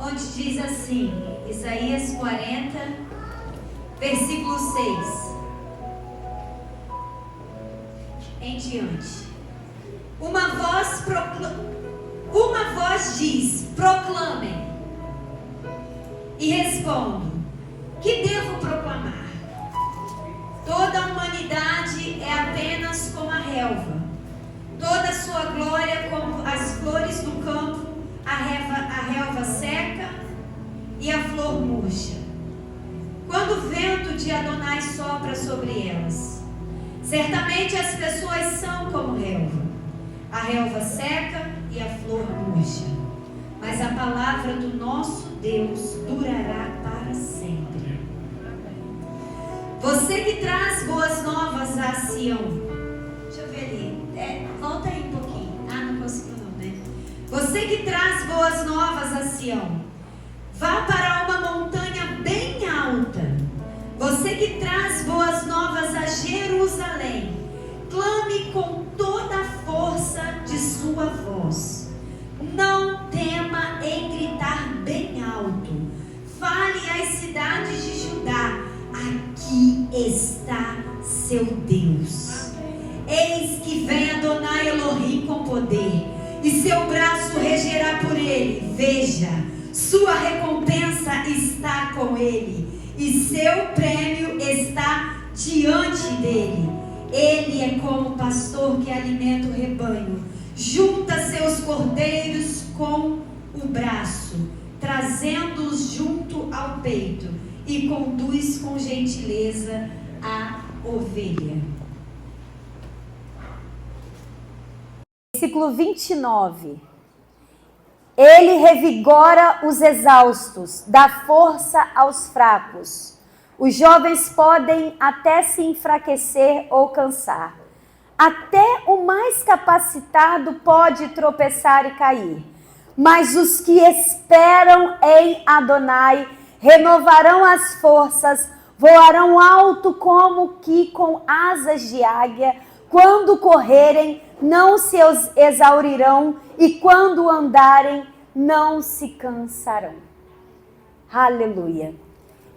onde diz assim, Isaías 40, versículo 6 em diante. Uma voz diz: proclamem. E respondo: que devo proclamar? Toda a humanidade é apenas como a relva, toda a sua glória como as flores do campo. A relva seca e a flor murcha, quando o vento de Adonai sopra sobre elas. Certamente as pessoas são como relva, a relva seca e a flor murcha, mas a palavra do nosso Deus durará para sempre. Você que traz boas novas a Sião. Deixa eu ver ali, volta aí um pouquinho. Não conseguiu não, né? Você que traz boas novas a Sião, vá para uma montanha bem alta. Você que traz boas novas a Jerusalém, clame com toda a força de sua voz. Não tema em gritar bem alto. Fale às cidades de Judá: aqui está seu Deus. Eis que vem Adonai Elohim com poder, e seu braço regerá por ele. Veja, sua recompensa está com ele, e seu prêmio está diante dele. Ele é como o pastor que alimenta o rebanho, junta seus cordeiros com o braço, trazendo-os junto ao peito, e conduz com gentileza a ovelha. Versículo 29. Ele revigora os exaustos, dá força aos fracos. Os jovens podem até se enfraquecer ou cansar. Até o mais capacitado pode tropeçar e cair. Mas os que esperam em Adonai renovarão as forças, voarão alto como que com asas de águia. Quando correrem, não se exaurirão, e quando andarem, não se cansarão. Aleluia.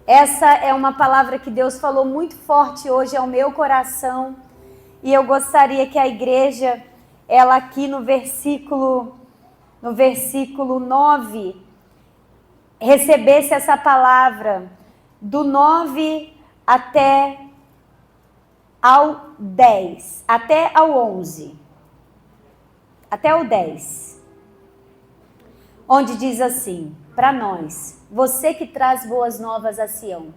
Essa é uma palavra que Deus falou muito forte hoje ao meu coração, e eu gostaria que a igreja, ela aqui no versículo 9, recebesse essa palavra do 9 até ao 10, até ao 11, até o 10, onde diz assim, para nós: você que traz boas novas a Sião.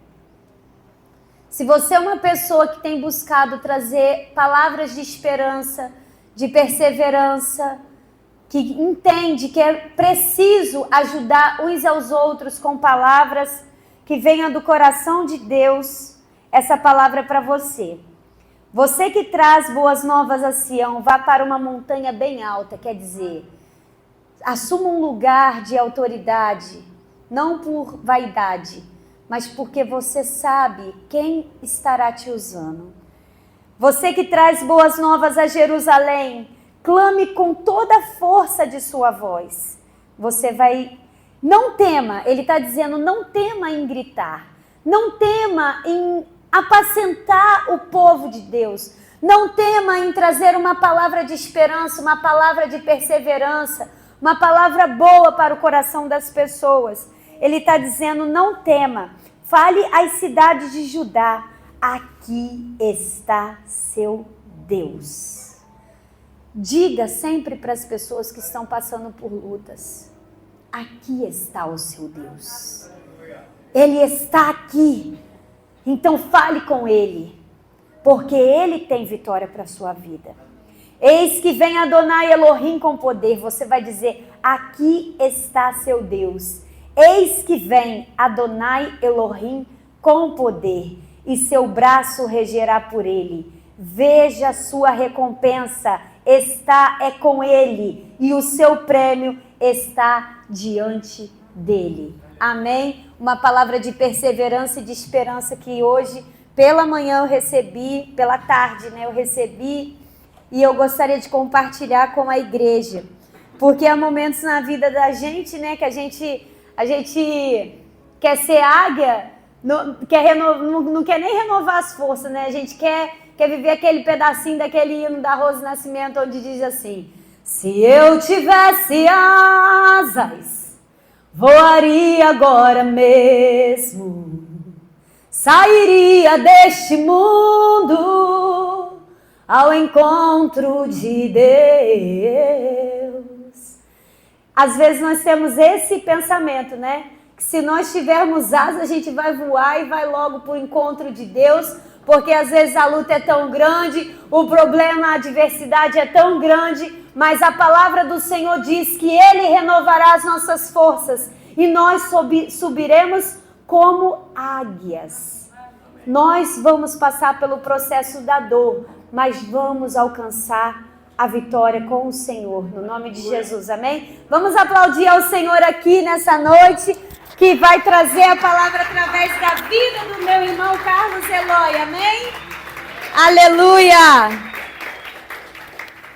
Se você é uma pessoa que tem buscado trazer palavras de esperança, de perseverança, que entende que é preciso ajudar uns aos outros com palavras que venham do coração de Deus, essa palavra é para você. Você que traz boas novas a Sião, vá para uma montanha bem alta, quer dizer, assuma um lugar de autoridade, não por vaidade, mas porque você sabe quem estará te usando. Você que traz boas novas a Jerusalém, clame com toda a força de sua voz. Você vai, não tema, ele está dizendo, não tema em gritar, não tema em apacentar o povo de Deus, não tema em trazer uma palavra de esperança, uma palavra de perseverança, uma palavra boa para o coração das pessoas. Ele está dizendo, não tema, fale às cidades de Judá, aqui está seu Deus. Diga sempre para as pessoas que estão passando por lutas, aqui está o seu Deus. Ele está aqui. Então fale com ele, porque ele tem vitória para a sua vida. Eis que vem Adonai Elohim com poder. Você vai dizer, aqui está seu Deus. Eis que vem Adonai Elohim com poder, e seu braço regerá por ele. Veja, sua recompensa é com ele, e o seu prêmio está diante dele. Amém? Uma palavra de perseverança e de esperança que hoje, pela manhã eu recebi, pela tarde, né, eu recebi, e eu gostaria de compartilhar com a igreja. Porque há momentos na vida da gente, né, que a gente A gente quer ser águia, não quer nem renovar as forças, né? A gente quer viver aquele pedacinho daquele hino da Rose Nascimento, onde diz assim: se eu tivesse asas, voaria agora mesmo, sairia deste mundo ao encontro de Deus. Às vezes nós temos esse pensamento, né? Que se nós tivermos asas, a gente vai voar e vai logo para o encontro de Deus, porque às vezes a luta é tão grande, o problema, a adversidade é tão grande, mas a palavra do Senhor diz que Ele renovará as nossas forças e nós subiremos como águias. Nós vamos passar pelo processo da dor, mas vamos alcançar a vitória com o Senhor, no nome de Jesus, amém? Vamos aplaudir ao Senhor aqui nessa noite, que vai trazer a palavra através da vida do meu irmão Carlos Eloy, amém? Aleluia!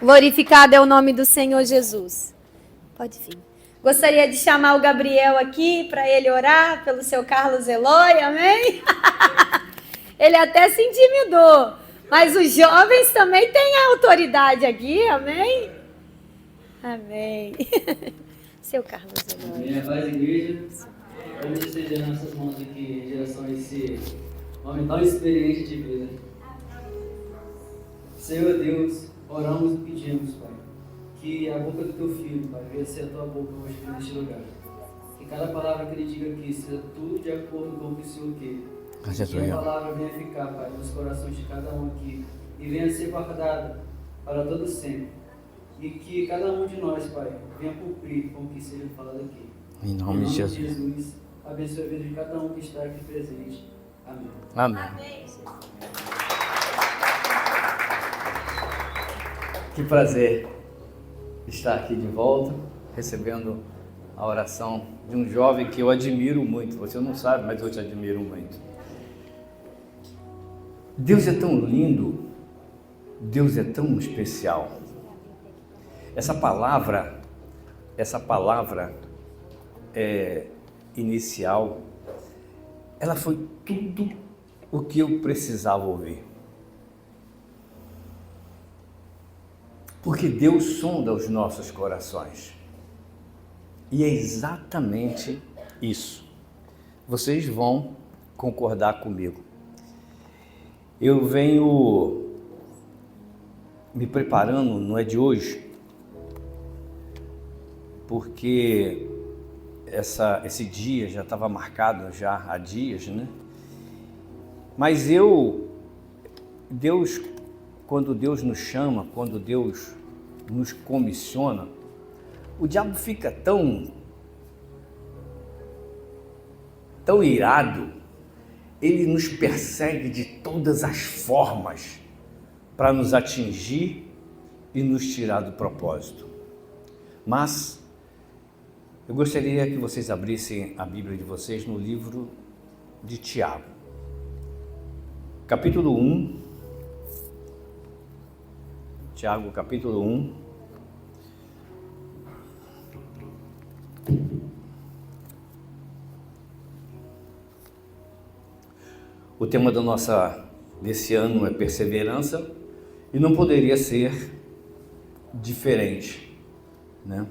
Glorificado é o nome do Senhor Jesus. Pode vir. Gostaria de chamar o Gabriel aqui para ele orar pelo seu Carlos Eloy, amém? Ele até se intimidou, mas os jovens também têm a autoridade aqui, amém? Amém. Seu Carlos Eloy. Minha paz, igreja. Vamos estender nossas mãos aqui em direção a esse homem tão experiente de vida. Senhor Deus, oramos e pedimos, Pai, que a boca do Teu Filho, Pai, venha ser a Tua boca hoje neste lugar. Que cada palavra que Ele diga aqui seja tudo de acordo com o que o Senhor quer. Que a palavra venha ficar, Pai, nos corações de cada um aqui e venha ser guardada para todo sempre. E que cada um de nós, Pai, venha cumprir com o que seja falado aqui. Em nome de Jesus. Abençoe a vida de cada um que está aqui presente. Amém. Amém. Que prazer estar aqui de volta, recebendo a oração de um jovem que eu admiro muito. Você não sabe, mas eu te admiro muito. Deus é tão lindo, Deus é tão especial. Essa palavra inicial, ela foi tudo o que eu precisava ouvir. Porque Deus sonda os nossos corações. E é exatamente isso. Vocês vão concordar comigo. Eu venho me preparando, não é de hoje, porque esse dia já estava marcado já há dias, né? Mas quando Deus nos chama, quando Deus nos comissiona, o diabo fica tão irado, ele nos persegue de todas as formas para nos atingir e nos tirar do propósito. Mas eu gostaria que vocês abrissem a Bíblia de vocês no livro de Tiago, capítulo 1. Tiago, capítulo 1. O tema desse ano é perseverança e não poderia ser diferente, né?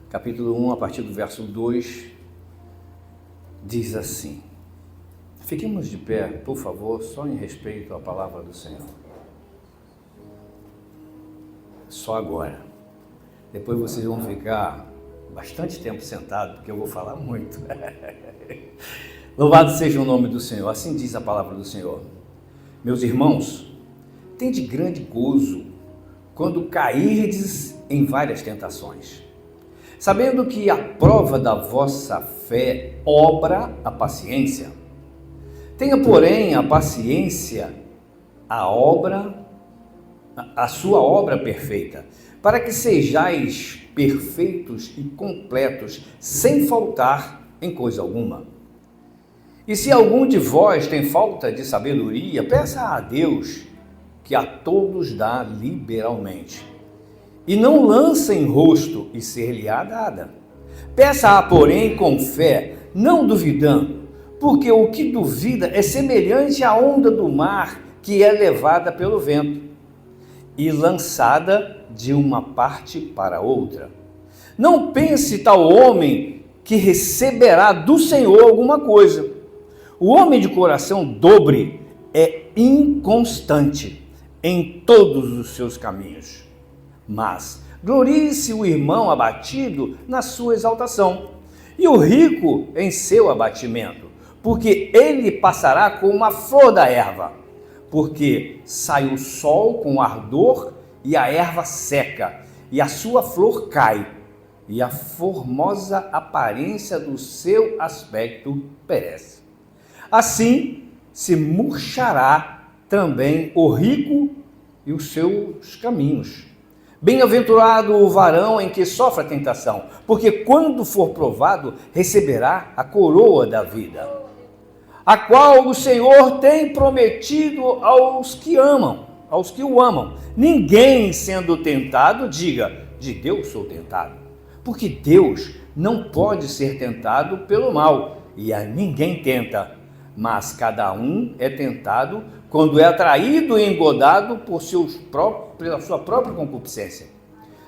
Capítulo 1, a partir do verso 2, diz assim. Fiquemos de pé, por favor, só em respeito à palavra do Senhor. Só agora. Depois vocês vão ficar bastante tempo sentados, porque eu vou falar muito. Louvado seja o nome do Senhor. Assim diz a palavra do Senhor. Meus irmãos, tende grande gozo quando cairdes em várias tentações, sabendo que a prova da vossa fé obra a paciência. Tenha, porém, a paciência, a sua obra perfeita, para que sejais perfeitos e completos, sem faltar em coisa alguma. E se algum de vós tem falta de sabedoria, peça a Deus, que a todos dá liberalmente, e não lança em rosto, e ser-lhe-á dada. Peça-a, porém, com fé, não duvidando, porque o que duvida é semelhante à onda do mar, que é levada pelo vento e lançada de uma parte para outra. Não pense tal homem que receberá do Senhor alguma coisa. O homem de coração dobre é inconstante em todos os seus caminhos. Mas glorie-se o irmão abatido na sua exaltação, e o rico em seu abatimento, porque ele passará como uma flor da erva, porque sai o sol com ardor e a erva seca, e a sua flor cai, e a formosa aparência do seu aspecto perece. Assim se murchará também o rico e os seus caminhos. Bem-aventurado o varão em que sofre a tentação, porque quando for provado, receberá a coroa da vida, a qual o Senhor tem prometido aos que o amam. Ninguém sendo tentado, diga, de Deus sou tentado, porque Deus não pode ser tentado pelo mal, e a ninguém tenta, mas cada um é tentado quando é atraído e engodado pela sua própria concupiscência.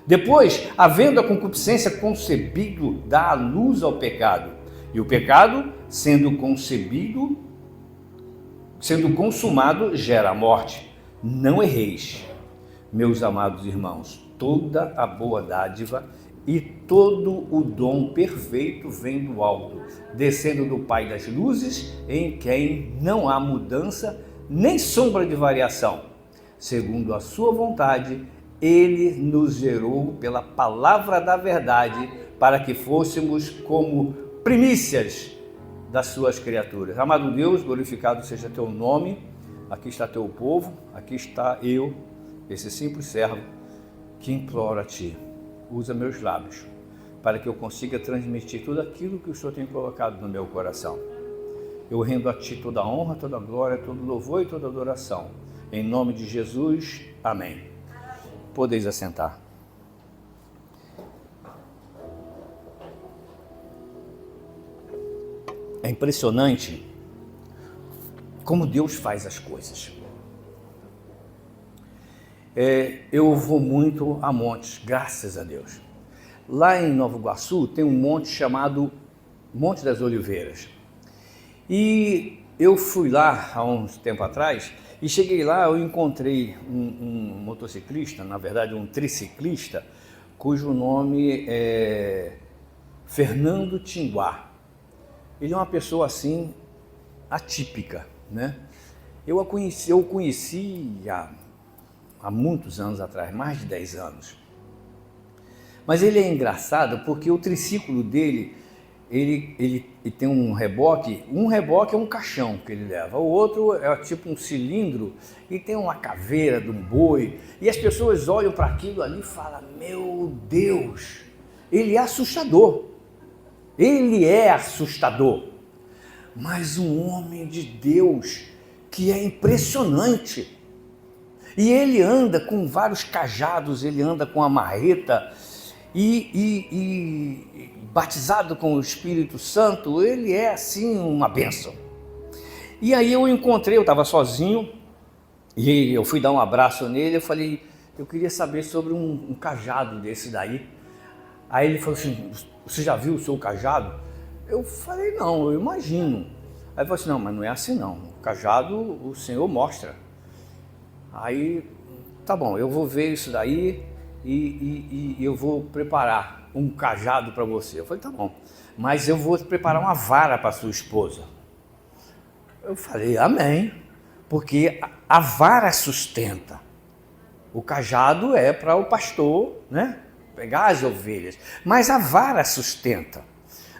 Depois, havendo a concupiscência concebido, dá a luz ao pecado, e o pecado, sendo consumado, gera a morte. Não erreis, meus amados irmãos, toda a boa dádiva e todo o dom perfeito vem do alto, descendo do Pai das luzes, em quem não há mudança nem sombra de variação. Segundo a sua vontade, ele nos gerou pela palavra da verdade, para que fôssemos como primícias das suas criaturas. Amado Deus, glorificado seja teu nome. Aqui está teu povo, aqui está eu, esse simples servo, que implora a ti. Usa meus lábios, para que eu consiga transmitir tudo aquilo que o Senhor tem colocado no meu coração. Eu rendo a ti toda a honra, toda a glória, todo louvor e toda adoração. Em nome de Jesus, amém. Podeis assentar. É impressionante como Deus faz as coisas. Eu vou muito a montes, graças a Deus. Lá em Nova Iguaçu tem um monte chamado Monte das Oliveiras. E eu fui lá há uns tempo atrás e cheguei lá, eu encontrei um motociclista, na verdade um triciclista, cujo nome é Fernando Tinguá. Ele é uma pessoa assim atípica, né? Eu o conheci há muitos anos atrás, mais de 10 anos. Mas ele é engraçado porque o triciclo dele, ele tem um reboque é um caixão que ele leva, o outro é tipo um cilindro e tem uma caveira de um boi, e as pessoas olham para aquilo ali e falam, meu Deus, ele é assustador, mas um homem de Deus que é impressionante. E ele anda com vários cajados, ele anda com a marreta e batizado com o Espírito Santo, ele é assim uma bênção. E aí eu estava sozinho e eu fui dar um abraço nele, eu falei, eu queria saber sobre um cajado desse daí. Aí ele falou assim, você já viu o seu cajado? Eu falei, não, eu imagino. Aí ele falou assim, não, mas não é assim não, o cajado o Senhor mostra. Aí, tá bom, eu vou ver isso daí e eu vou preparar um cajado para você. Eu falei, tá bom, mas eu vou preparar uma vara para sua esposa. Eu falei, amém, porque a vara sustenta. O cajado é para o pastor, né, pegar as ovelhas, mas a vara sustenta.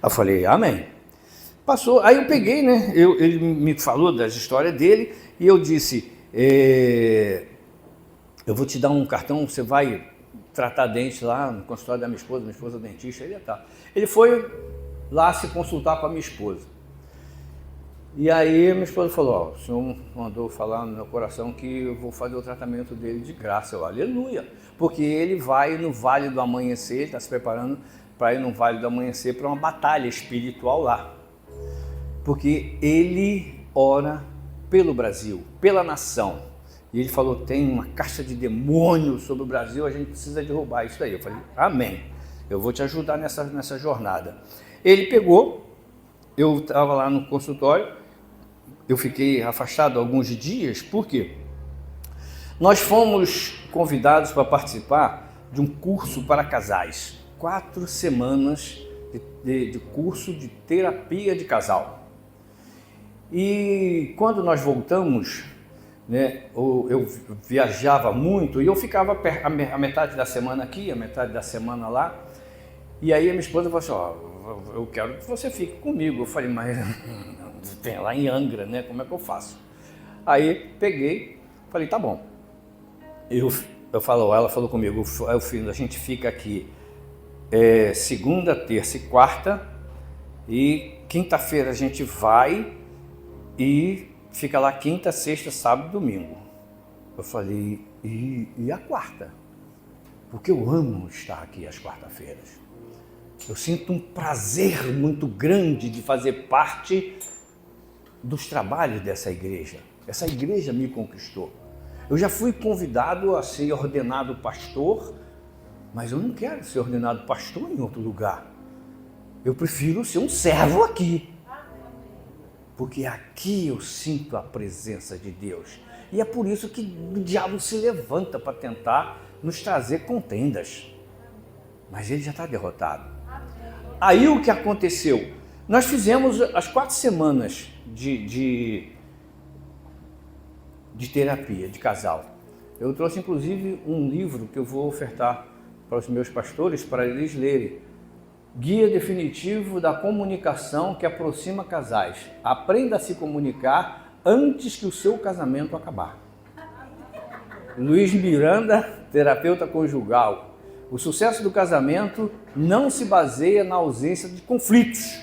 Eu falei, amém. Passou, aí eu peguei, né, ele me falou das histórias dele e eu disse, eu vou te dar um cartão, você vai tratar dente lá no consultório da minha esposa é dentista, ele foi lá se consultar com a minha esposa. E aí minha esposa falou, ó, o senhor mandou falar no meu coração que eu vou fazer o tratamento dele de graça. Eu, aleluia, porque ele vai no Vale do Amanhecer, está se preparando para ir no Vale do Amanhecer para uma batalha espiritual lá. Porque ele ora pelo Brasil, pela nação. E ele falou, tem uma caixa de demônios sobre o Brasil, a gente precisa derrubar isso daí. Eu falei, amém, eu vou te ajudar nessa jornada. Ele pegou, eu estava lá no consultório, eu fiquei afastado alguns dias, por quê? Nós fomos convidados para participar de um curso para casais, 4 semanas de curso de terapia de casal. E quando nós voltamos, né, eu viajava muito e eu ficava a metade da semana aqui, a metade da semana lá. E aí a minha esposa falou assim, ó, eu quero que você fique comigo. Eu falei, mas tem lá em Angra, né? Como é que eu faço? Aí peguei, falei, tá bom. Ela falou comigo, filho, a gente fica aqui segunda, terça e quarta, e quinta-feira a gente vai e fica lá quinta, sexta, sábado e domingo. Eu falei, e a quarta? Porque eu amo estar aqui às quarta-feiras. Eu sinto um prazer muito grande de fazer parte dos trabalhos dessa igreja. Essa igreja me conquistou. Eu já fui convidado a ser ordenado pastor, mas eu não quero ser ordenado pastor em outro lugar. Eu prefiro ser um servo aqui. Porque aqui eu sinto a presença de Deus. E é por isso que o diabo se levanta para tentar nos trazer contendas. Mas ele já está derrotado. Aí o que aconteceu? Nós fizemos as 4 semanas de terapia de casal. Eu trouxe inclusive um livro que eu vou ofertar para os meus pastores, para eles lerem. Guia Definitivo da Comunicação que Aproxima Casais. Aprenda a se comunicar antes que o seu casamento acabar. Luiz Miranda, terapeuta conjugal. O sucesso do casamento não se baseia na ausência de conflitos,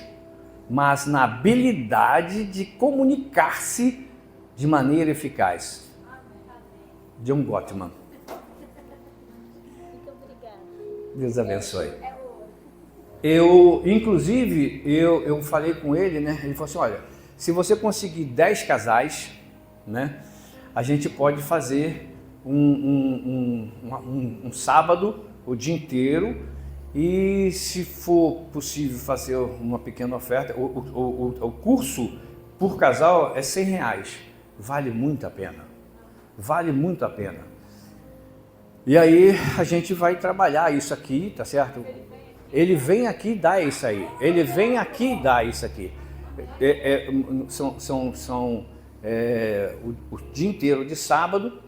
mas na habilidade de comunicar-se de maneira eficaz. John Gottman. Muito obrigada. Deus abençoe. Eu falei com ele, né? Ele falou assim, olha, se você conseguir 10 casais, né? A gente pode fazer um sábado, o dia inteiro, e se for possível fazer uma pequena oferta, o curso por casal é R$100, vale muito a pena, vale muito a pena. E aí a gente vai trabalhar isso aqui, tá certo? Ele vem aqui e dá isso aí, ele vem aqui e dá isso aqui, o dia inteiro de sábado.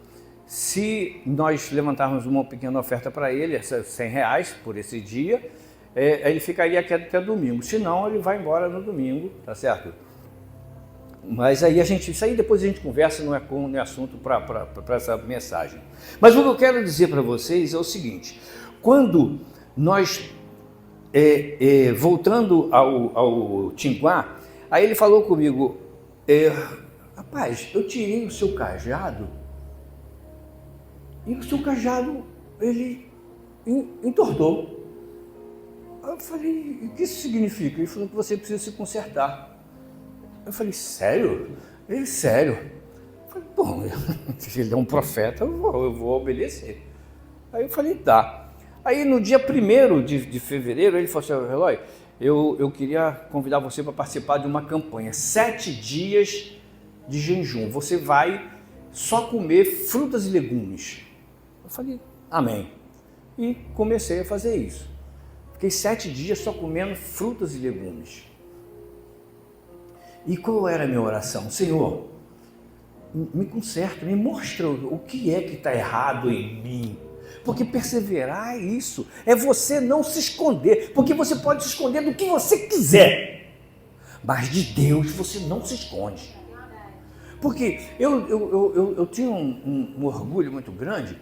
Se nós levantarmos uma pequena oferta para ele, R$100 por esse dia, ele ficaria aqui até domingo. Se não, ele vai embora no domingo, tá certo? Mas aí isso aí depois a gente conversa, não é assunto para essa mensagem. Mas o que eu quero dizer para vocês é o seguinte: quando nós, voltando ao Tinguá, aí ele falou comigo, rapaz, eu tirei o seu cajado, e o seu cajado, ele entortou. Eu falei, o que isso significa? Ele falou que você precisa se consertar. Eu falei, sério? Ele, sério. Eu falei, bom, se ele é um profeta, eu vou obedecer. Aí eu falei, tá. Aí no dia 1º de fevereiro, ele falou assim, Eloy, eu queria convidar você para participar de uma campanha, 7 dias de jejum. Você vai só comer frutas e legumes. Eu falei, amém. E comecei a fazer isso. Fiquei 7 dias só comendo frutas e legumes. E qual era a minha oração? Senhor, me conserta, me mostra o que é que está errado em mim. Porque perseverar é isso, é você não se esconder, porque você pode se esconder do que você quiser, mas de Deus você não se esconde. Porque eu tinha um orgulho muito grande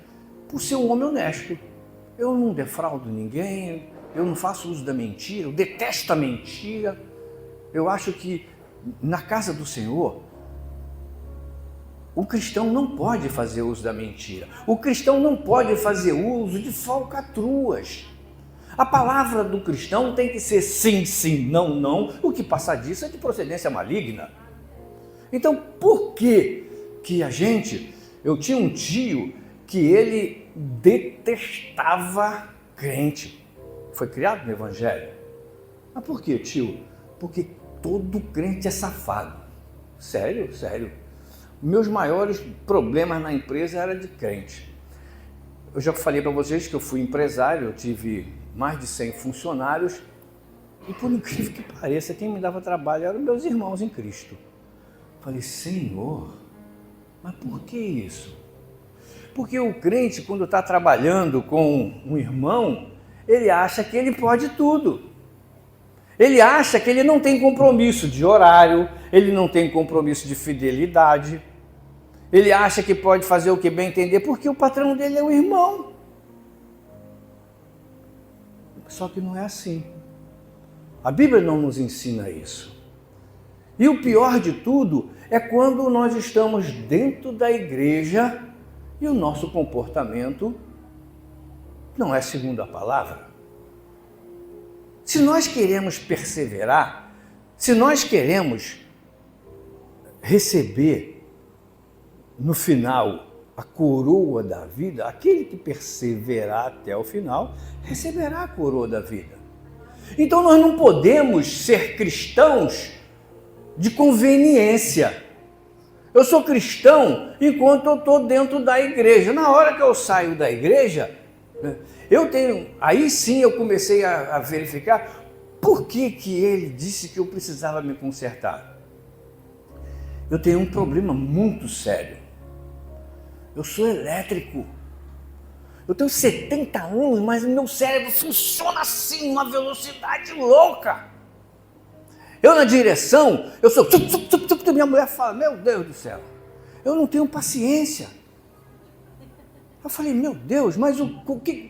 por ser um homem honesto. Eu não defraudo ninguém, eu não faço uso da mentira, eu detesto a mentira. Eu acho que na casa do Senhor, o cristão não pode fazer uso da mentira. O cristão não pode fazer uso de falcatruas. A palavra do cristão tem que ser sim, sim, não, não. O que passar disso é de procedência maligna. Então, por que eu tinha um tio que ele detestava crente. Foi criado no evangelho. Mas por que, tio? Porque todo crente é safado. Sério, sério. Meus maiores problemas na empresa eram de crente. Eu já falei para vocês que eu fui empresário, eu tive mais de 100 funcionários e, por incrível que pareça, quem me dava trabalho eram meus irmãos em Cristo. Falei, Senhor, mas por que isso? Porque o crente, quando está trabalhando com um irmão, ele acha que ele pode tudo. Ele acha que ele não tem compromisso de horário, ele não tem compromisso de fidelidade. Ele acha que pode fazer o que bem entender, porque o patrão dele é o irmão. Só que não é assim. A Bíblia não nos ensina isso. E o pior de tudo é quando nós estamos dentro da igreja e o nosso comportamento não é segundo a palavra. Se nós queremos perseverar, se nós queremos receber no final a coroa da vida, aquele que perseverar até o final, receberá a coroa da vida. Então nós não podemos ser cristãos de conveniência. Eu sou cristão enquanto eu estou dentro da igreja. Na hora que eu saio da igreja, aí sim eu comecei a verificar por que ele disse que eu precisava me consertar. Eu tenho um problema muito sério. Eu sou elétrico. Eu tenho 70 anos, mas o meu cérebro funciona assim, uma velocidade louca. Eu na direção, eu sou... Minha mulher fala, meu Deus do céu, eu não tenho paciência. Eu falei, meu Deus, mas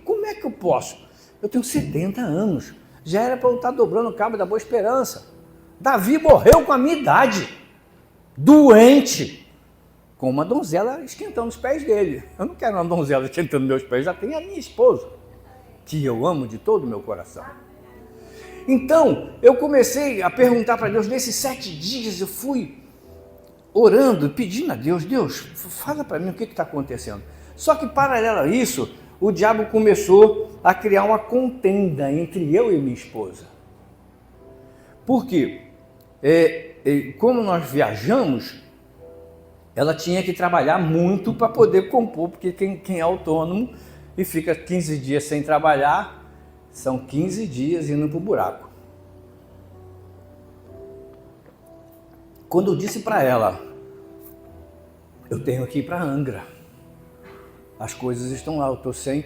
como é que eu posso? Eu tenho 70 anos, já era para eu estar dobrando o cabo da Boa Esperança. Davi morreu com a minha idade, doente, com uma donzela esquentando os pés dele. Eu não quero uma donzela esquentando meus pés, já tenho a minha esposa, que eu amo de todo o meu coração. Então, eu comecei a perguntar para Deus, nesses 7 dias eu fui orando, pedindo a Deus, Deus, fala para mim o que está acontecendo. Só que, paralelo a isso, o diabo começou a criar uma contenda entre eu e minha esposa. Por quê? Como nós viajamos, ela tinha que trabalhar muito para poder compor, porque quem é autônomo e fica 15 dias sem trabalhar, são 15 dias indo para o buraco. Quando eu disse para ela, eu tenho que ir para Angra, as coisas estão lá, eu estou sem...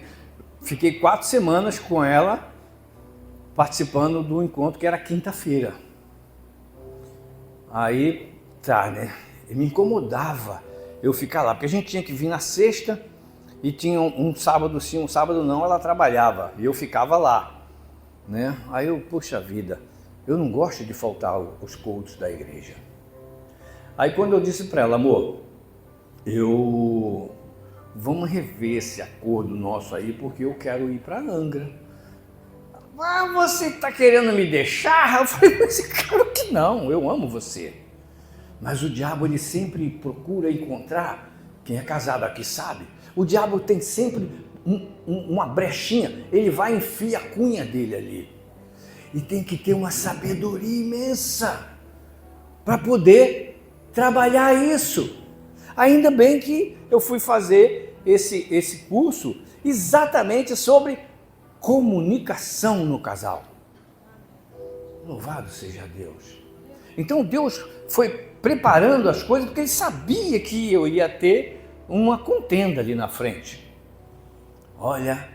Fiquei 4 semanas com ela, participando do encontro que era quinta-feira. Aí, tá, né? E me incomodava eu ficar lá, porque a gente tinha que vir na sexta e tinha um sábado sim, um sábado não, ela trabalhava e eu ficava lá, né? Aí eu, puxa vida, eu não gosto de faltar os cultos da igreja. Aí quando eu disse para ela, amor, vamos rever esse acordo nosso aí, porque eu quero ir para Angra. Ah, você está querendo me deixar? Eu falei, mas claro que não, eu amo você. Mas o diabo, ele sempre procura encontrar, quem é casado aqui sabe, o diabo tem sempre uma brechinha, ele vai enfiar a cunha dele ali. E tem que ter uma sabedoria imensa para poder trabalhar isso. Ainda bem que eu fui fazer esse curso exatamente sobre comunicação no casal. Louvado seja Deus. Então Deus foi preparando as coisas porque ele sabia que eu ia ter uma contenda ali na frente. Olha,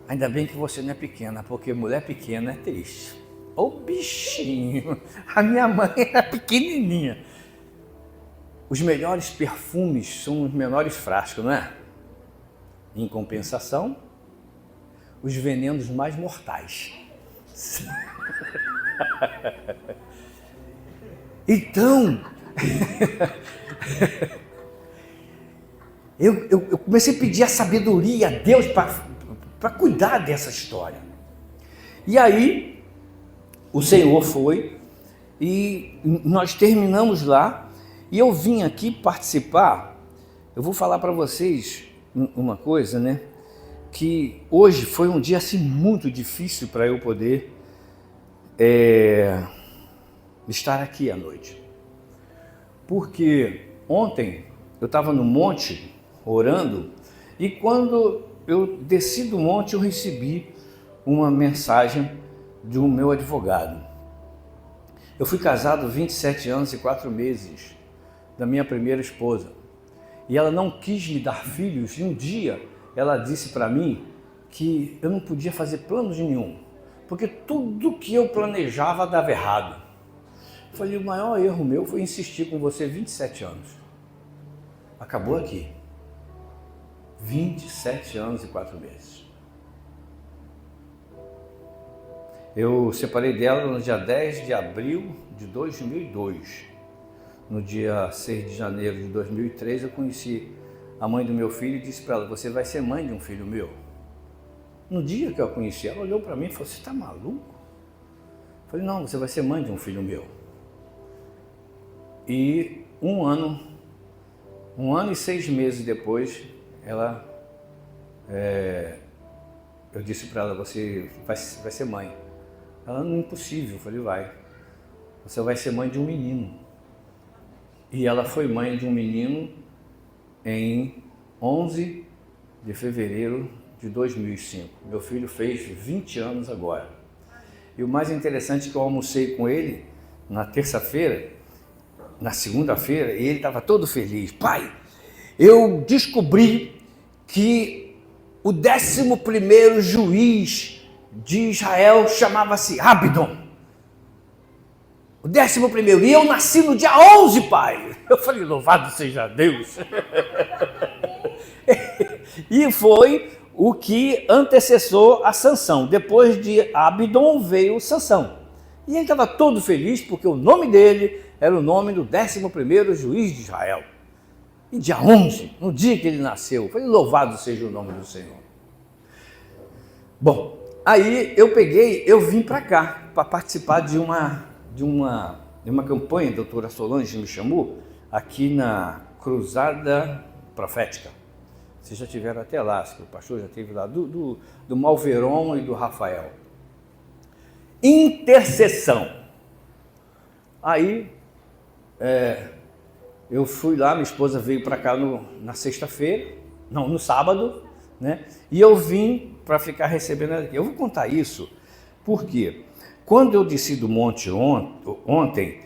ainda bem que você não é pequena, porque mulher pequena é triste. Ô bichinho, a minha mãe era pequenininha. Os melhores perfumes são os menores frascos, não é? Em compensação, os venenos mais mortais. Então, eu comecei a pedir a sabedoria a Deus para cuidar dessa história. E aí, o Senhor foi e nós terminamos lá. E eu vim aqui participar. Eu vou falar para vocês uma coisa, né? Que hoje foi um dia assim muito difícil para eu poder estar aqui à noite. Porque ontem eu estava no monte orando e quando eu desci do monte eu recebi uma mensagem do meu advogado. Eu fui casado 27 anos e 4 meses da minha primeira esposa e ela não quis me dar filhos e um dia ela disse para mim que eu não podia fazer planos nenhum, porque tudo que eu planejava dava errado. Eu falei, o maior erro meu foi insistir com você 27 anos. Acabou aqui. 27 anos e 4 meses. Eu separei dela no dia 10 de abril de 2002. No dia 6 de janeiro de 2003, eu conheci a mãe do meu filho e disse para ela, você vai ser mãe de um filho meu. No dia que eu a conheci, ela olhou para mim e falou, você está maluco? Eu falei, não, você vai ser mãe de um filho meu. E um ano e 6 meses depois, eu disse para ela, você vai ser mãe. Ela, não é impossível. Eu falei, vai. Você vai ser mãe de um menino. E ela foi mãe de um menino em 11 de fevereiro de 2005. Meu filho fez 20 anos agora. E o mais interessante é que eu almocei com ele na terça-feira, na segunda-feira, e ele estava todo feliz. Pai, eu descobri que o 11º juiz de Israel chamava-se Abdon. O 11º, e eu nasci no dia 11, pai. Eu falei, louvado seja Deus. E foi o que antecessou a Sansão. Depois de Abdon veio Sansão. E ele estava todo feliz porque o nome dele era o nome do 11º juiz de Israel. E dia 11, no dia que ele nasceu, eu falei, louvado seja o nome do Senhor. Bom, aí eu vim para cá para participar de uma campanha, a doutora Solange me chamou, aqui na Cruzada Profética. Vocês já tiveram até lá, o pastor já esteve lá, do Malveron e do Rafael. Intercessão. Aí, eu fui lá, minha esposa veio para cá na sexta-feira, não, no sábado, né? E eu vim para ficar recebendo ela aqui. Eu vou contar isso porque quando eu desci do monte ontem,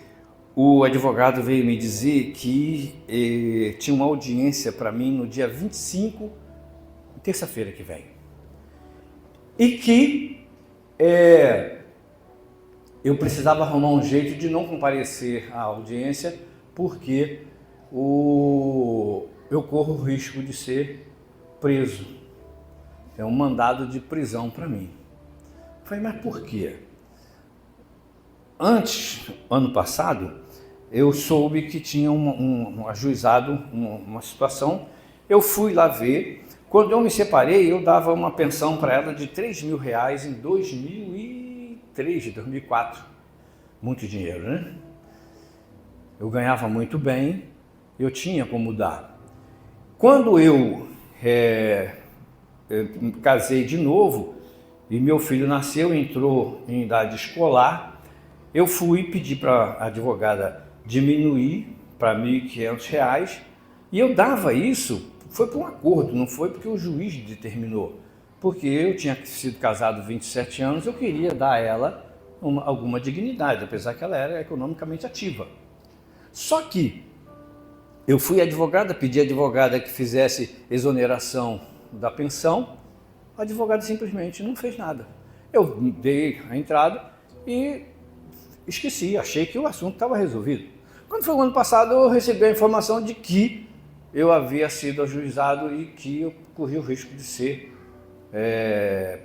o advogado veio me dizer que tinha uma audiência para mim no dia 25, terça-feira que vem. E que eu precisava arrumar um jeito de não comparecer à audiência, porque eu corro o risco de ser preso. É um mandado de prisão para mim. Eu falei, mas por quê? Antes, ano passado, eu soube que tinha um ajuizado, uma situação. Eu fui lá ver. Quando eu me separei, eu dava uma pensão para ela de R$3.000 em 2003, 2004. Muito dinheiro, né? Eu ganhava muito bem, eu tinha como dar. Quando eu casei de novo e meu filho nasceu, entrou em idade escolar, eu fui pedir para a advogada diminuir para R$1.500 e eu dava isso, foi por um acordo, não foi porque o juiz determinou. Porque eu tinha sido casado 27 anos, eu queria dar a ela alguma dignidade, apesar que ela era economicamente ativa. Só que eu fui advogada, pedi à advogada que fizesse exoneração da pensão, a advogada simplesmente não fez nada. Eu dei a entrada e esqueci, achei que o assunto estava resolvido. Quando foi o ano passado, eu recebi a informação de que eu havia sido ajuizado e que eu corria o risco de ser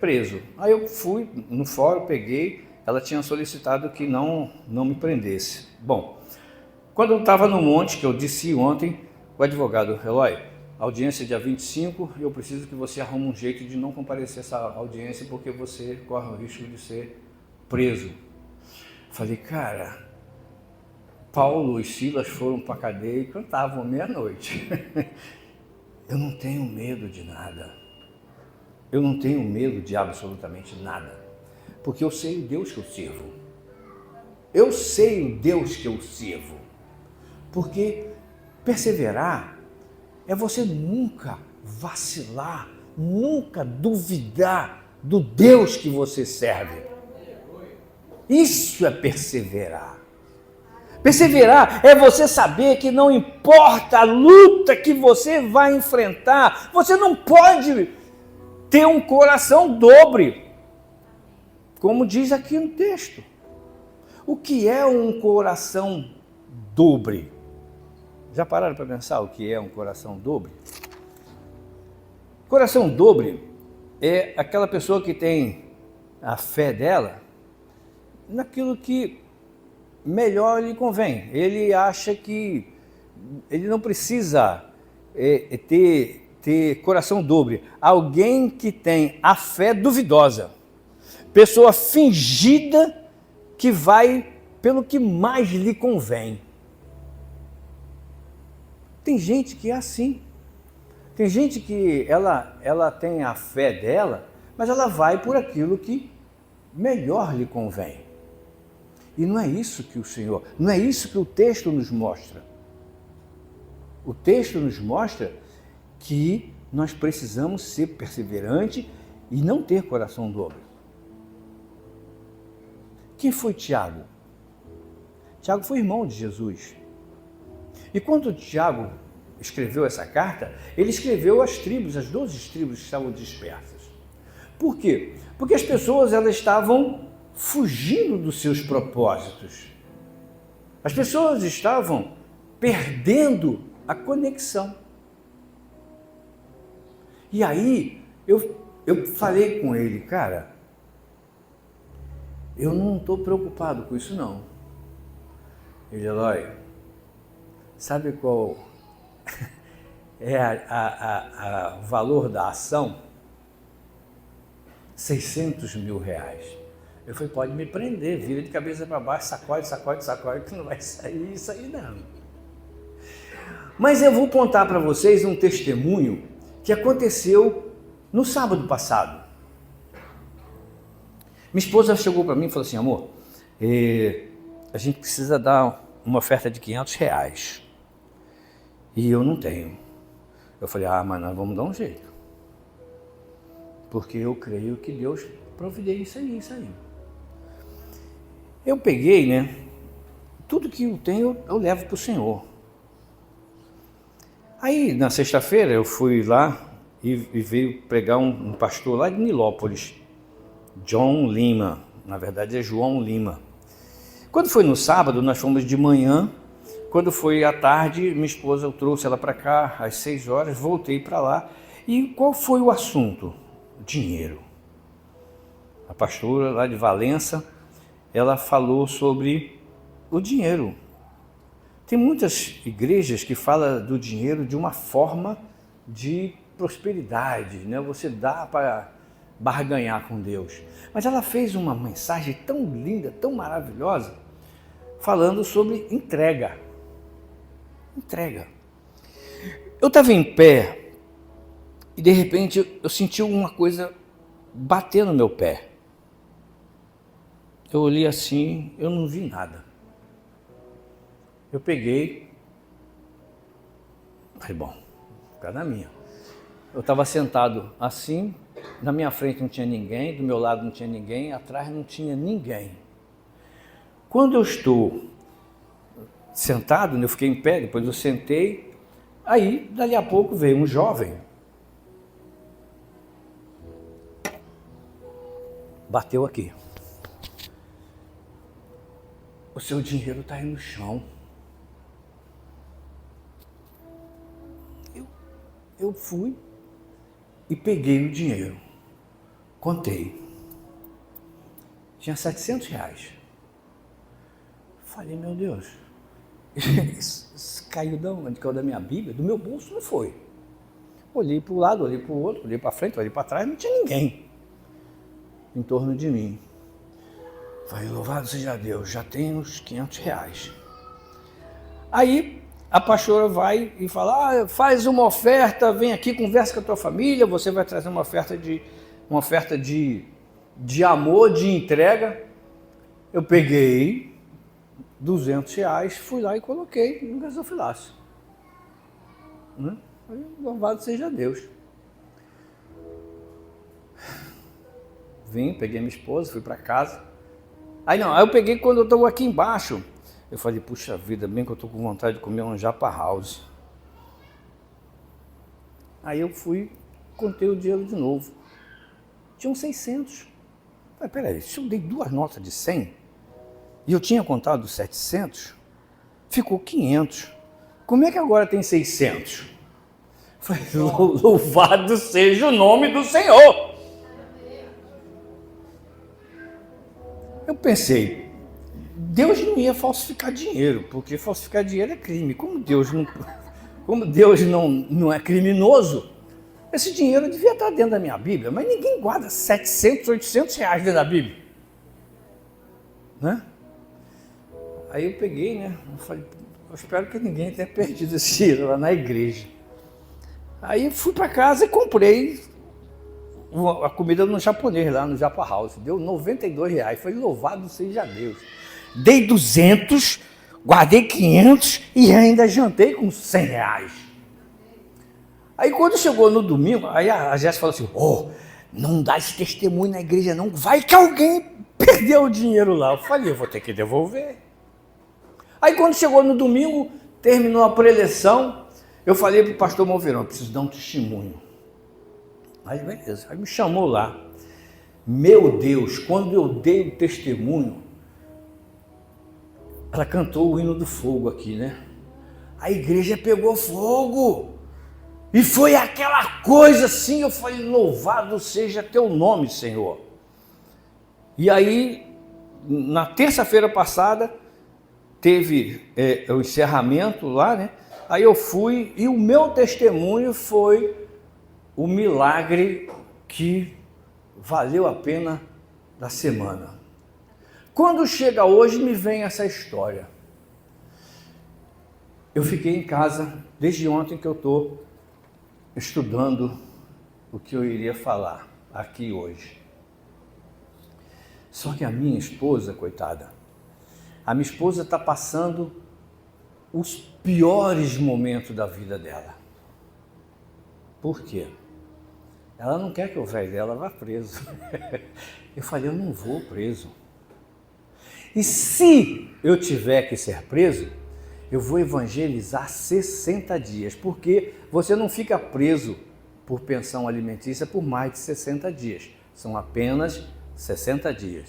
preso. Aí eu fui no fórum, peguei, ela tinha solicitado que não me prendesse. Bom, Quando eu estava no monte, que eu disse ontem, o advogado, Eloy, audiência dia 25, eu preciso que você arrume um jeito de não comparecer a essa audiência, porque você corre o risco de ser preso. Falei, cara, Paulo e Silas foram para a cadeia e cantavam meia-noite. Eu não tenho medo de nada. Eu não tenho medo de absolutamente nada. Porque eu sei o Deus que eu sirvo. Eu sei o Deus que eu sirvo. Porque perseverar é você nunca vacilar, nunca duvidar do Deus que você serve. Isso é perseverar. Perseverar é você saber que não importa a luta que você vai enfrentar, você não pode ter um coração dobre, como diz aqui no texto. O que é um coração dobre? Já pararam para pensar o que é um coração dobre? Coração dobre é aquela pessoa que tem a fé dela naquilo que melhor lhe convém. Ele acha que ele não precisa ter coração dobre. Alguém que tem a fé duvidosa. Pessoa fingida que vai pelo que mais lhe convém. Tem gente que é assim. Tem gente que ela tem a fé dela, mas ela vai por aquilo que melhor lhe convém. E não é isso que não é isso que o texto nos mostra. O texto nos mostra que nós precisamos ser perseverantes e não ter coração dobre. Quem foi Tiago? Tiago foi irmão de Jesus. E quando Tiago escreveu essa carta, ele escreveu às tribos, as 12 tribos que estavam dispersas. Por quê? Porque as pessoas elas estavam fugindo dos seus propósitos. As pessoas estavam perdendo a conexão. E aí, eu falei com ele, cara, eu não estou preocupado com isso não. Ele, Eloy, sabe qual é o valor da ação? 600 mil reais. Eu falei, pode me prender, vira de cabeça para baixo, sacode, sacode, sacode, que não vai sair isso aí não. Mas eu vou contar para vocês um testemunho que aconteceu no sábado passado. Minha esposa chegou para mim e falou assim, amor, a gente precisa dar uma oferta de 500 reais. E eu não tenho. Eu falei, mas nós vamos dar um jeito. Porque eu creio que Deus providencia isso aí. Eu peguei, né? Tudo que eu tenho, eu levo para o Senhor. Aí, na sexta-feira, eu fui lá e veio pregar um pastor lá de Nilópolis, John Lima. Na verdade, é João Lima. Quando foi no sábado, nós fomos de manhã. Quando foi à tarde, minha esposa, eu trouxe ela para cá, às 6 horas, voltei para lá. E qual foi o assunto? Dinheiro. A pastora lá de Valença, ela falou sobre o dinheiro. Tem muitas igrejas que falam do dinheiro de uma forma de prosperidade, né? Você dá para barganhar com Deus. Mas ela fez uma mensagem tão linda, tão maravilhosa, falando sobre entrega. Entrega. Eu estava em pé e de repente eu senti alguma coisa bater no meu pé. Eu olhei assim, eu não vi nada. Eu peguei, falei, bom, fica na minha. Eu estava sentado assim, na minha frente não tinha ninguém, do meu lado não tinha ninguém, atrás não tinha ninguém. Quando eu estou sentado, eu fiquei em pé, depois eu sentei, aí, dali a pouco, veio um jovem. Bateu aqui. O seu dinheiro está aí no chão. Eu fui e peguei o dinheiro. Contei. Tinha 700 reais. Falei, meu Deus, Isso caiu da onde? Caiu da minha Bíblia? Do meu bolso não foi. Olhei para o lado, olhei para o outro, olhei para frente, olhei para trás, não tinha ninguém em torno de mim. Falei, louvado seja Deus, já tenho uns R$500. Aí a pastora vai e fala, faz uma oferta, vem aqui, conversa com a tua família, você vai trazer uma oferta de amor, de entrega. Eu peguei R$200, fui lá e coloquei no gasofilácio. Né? Louvado seja Deus. Vim, peguei minha esposa, fui para casa. Aí eu peguei quando eu estou aqui embaixo. Eu falei, puxa vida, bem que eu estou com vontade de comer um Japa House. Aí eu fui, contei o dinheiro de novo. Tinham 600. Falei, peraí, se eu dei 2 notas de 100 e eu tinha contado 700, ficou 500. Como é que agora tem 600? Falei, louvado seja o nome do Senhor. Eu pensei, Deus não ia falsificar dinheiro, porque falsificar dinheiro é crime. Como Deus não é criminoso, esse dinheiro devia estar dentro da minha Bíblia, mas ninguém guarda 700, 800 reais dentro da Bíblia. Né? Aí eu peguei, né? Eu falei, eu espero que ninguém tenha perdido esse dinheiro lá na igreja. Aí fui para casa e comprei a comida no japonês, lá no Japa House. Deu R$92. Falei, louvado seja Deus. Dei 200, guardei 500 e ainda jantei com R$100. Aí quando chegou no domingo, aí a Jéssica falou assim, não dá esse testemunho na igreja não, vai que alguém perdeu o dinheiro lá. Eu falei, eu vou ter que devolver. Aí quando chegou no domingo, terminou a preleção, eu falei para o pastor Moverão, preciso dar um testemunho. Mas beleza, aí me chamou lá. Meu Deus, quando eu dei o testemunho, ela cantou o hino do fogo aqui, né? A igreja pegou fogo. E foi aquela coisa assim, eu falei, louvado seja teu nome, Senhor. E aí, na terça-feira passada, teve o encerramento lá, né? Aí eu fui e o meu testemunho foi o milagre que valeu a pena da semana. Quando chega hoje, me vem essa história. Eu fiquei em casa desde ontem que eu estou estudando o que eu iria falar aqui hoje. Só que a minha esposa, coitada, a minha esposa está passando os piores momentos da vida dela. Por quê? Ela não quer que o velho dela vá preso. Eu falei, eu não vou preso. E se eu tiver que ser preso, eu vou evangelizar 60 dias, porque você não fica preso por pensão alimentícia por mais de 60 dias. São apenas 60 dias.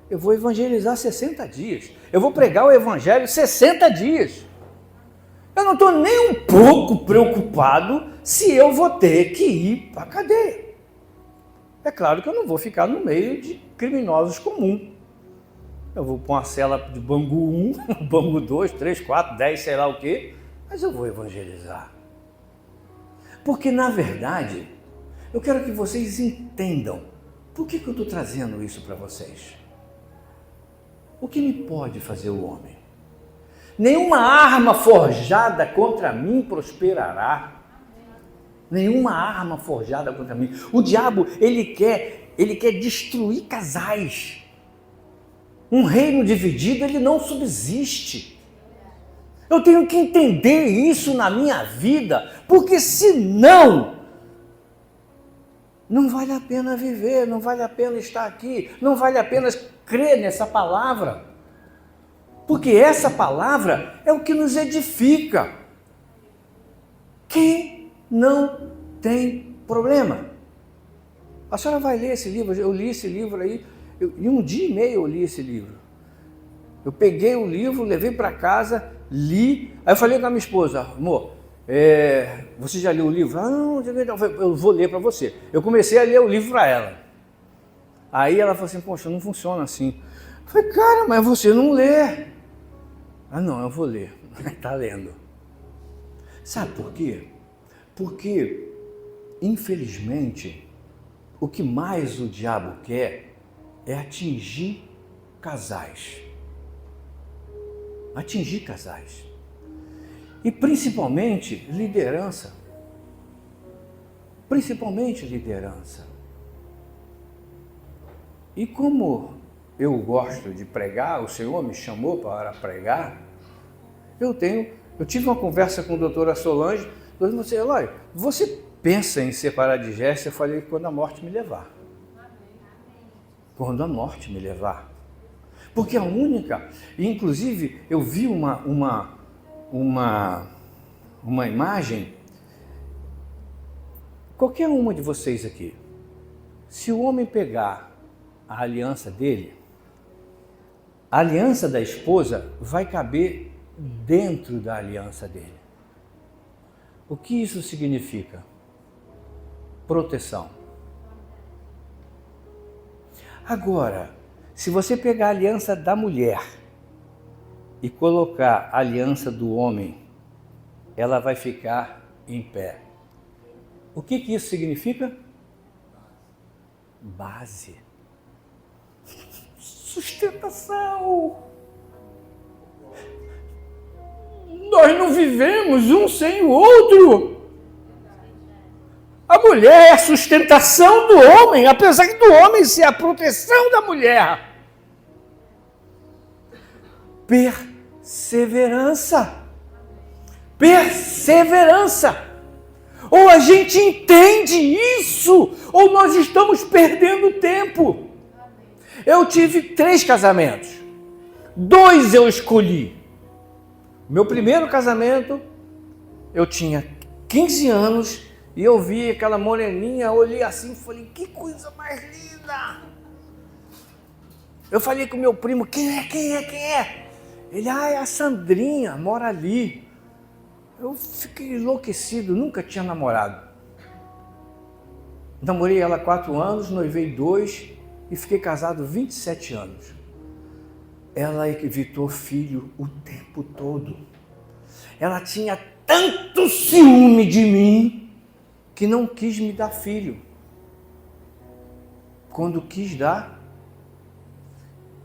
Eu vou evangelizar 60 dias. Eu vou pregar o evangelho 60 dias. Eu não estou nem um pouco preocupado se eu vou ter que ir para a cadeia. É claro que eu não vou ficar no meio de criminosos comuns. Eu vou pôr uma cela de Bangu 1, Bangu 2, 3, 4, 10, sei lá o quê, mas eu vou evangelizar. Porque, na verdade, eu quero que vocês entendam por que eu estou trazendo isso para vocês. O que me pode fazer o homem? Nenhuma arma forjada contra mim prosperará. Nenhuma arma forjada contra mim. O diabo, ele quer destruir casais. Um reino dividido, ele não subsiste. Eu tenho que entender isso na minha vida, porque senão, não vale a pena viver, não vale a pena estar aqui, não vale a pena crer nessa palavra. Porque essa palavra é o que nos edifica. Quem não tem problema? A senhora vai ler esse livro, eu li esse livro aí, em 1 dia e meio eu li esse livro. Eu peguei o livro, levei para casa, li, aí eu falei com a minha esposa, amor, você já leu o livro? Ah, não, eu vou ler para você. Eu comecei a ler o livro para ela. Aí ela falou assim, poxa, não funciona assim. Eu falei, cara, mas você não lê. Ah, não, eu vou ler. Está lendo. Sabe por quê? Porque, infelizmente, o que mais o diabo quer é atingir casais. Atingir casais. E principalmente liderança. Principalmente liderança. E como eu gosto de pregar, o Senhor me chamou para pregar, eu tive uma conversa com a doutora Solange, eu disse, Eloy, você pensa em separar de Jéssica? Eu falei, quando a morte me levar. Quando a morte me levar. Porque a única, inclusive eu vi uma imagem, qualquer uma de vocês aqui, se o homem pegar a aliança dele, a aliança da esposa vai caber dentro da aliança dele. O que isso significa? Proteção. Agora, se você pegar a aliança da mulher e colocar a aliança do homem, ela vai ficar em pé. O que isso significa? Base. Sustentação. Nós não vivemos um sem o outro. A mulher é a sustentação do homem, apesar do homem ser a proteção da mulher. Perseverança. Perseverança. Ou a gente entende isso, ou nós estamos perdendo tempo. Eu tive 3 casamentos. 2 eu escolhi. Meu primeiro casamento, eu tinha 15 anos e eu vi aquela moreninha, olhei assim e falei, que coisa mais linda! Eu falei com meu primo, quem é? Ele, é a Sandrinha, mora ali. Eu fiquei enlouquecido, nunca tinha namorado. Namorei ela 4 anos, noivei 2 e fiquei casado 27 anos. Ela evitou filho o tempo todo. Ela tinha tanto ciúme de mim que não quis me dar filho. Quando quis dar,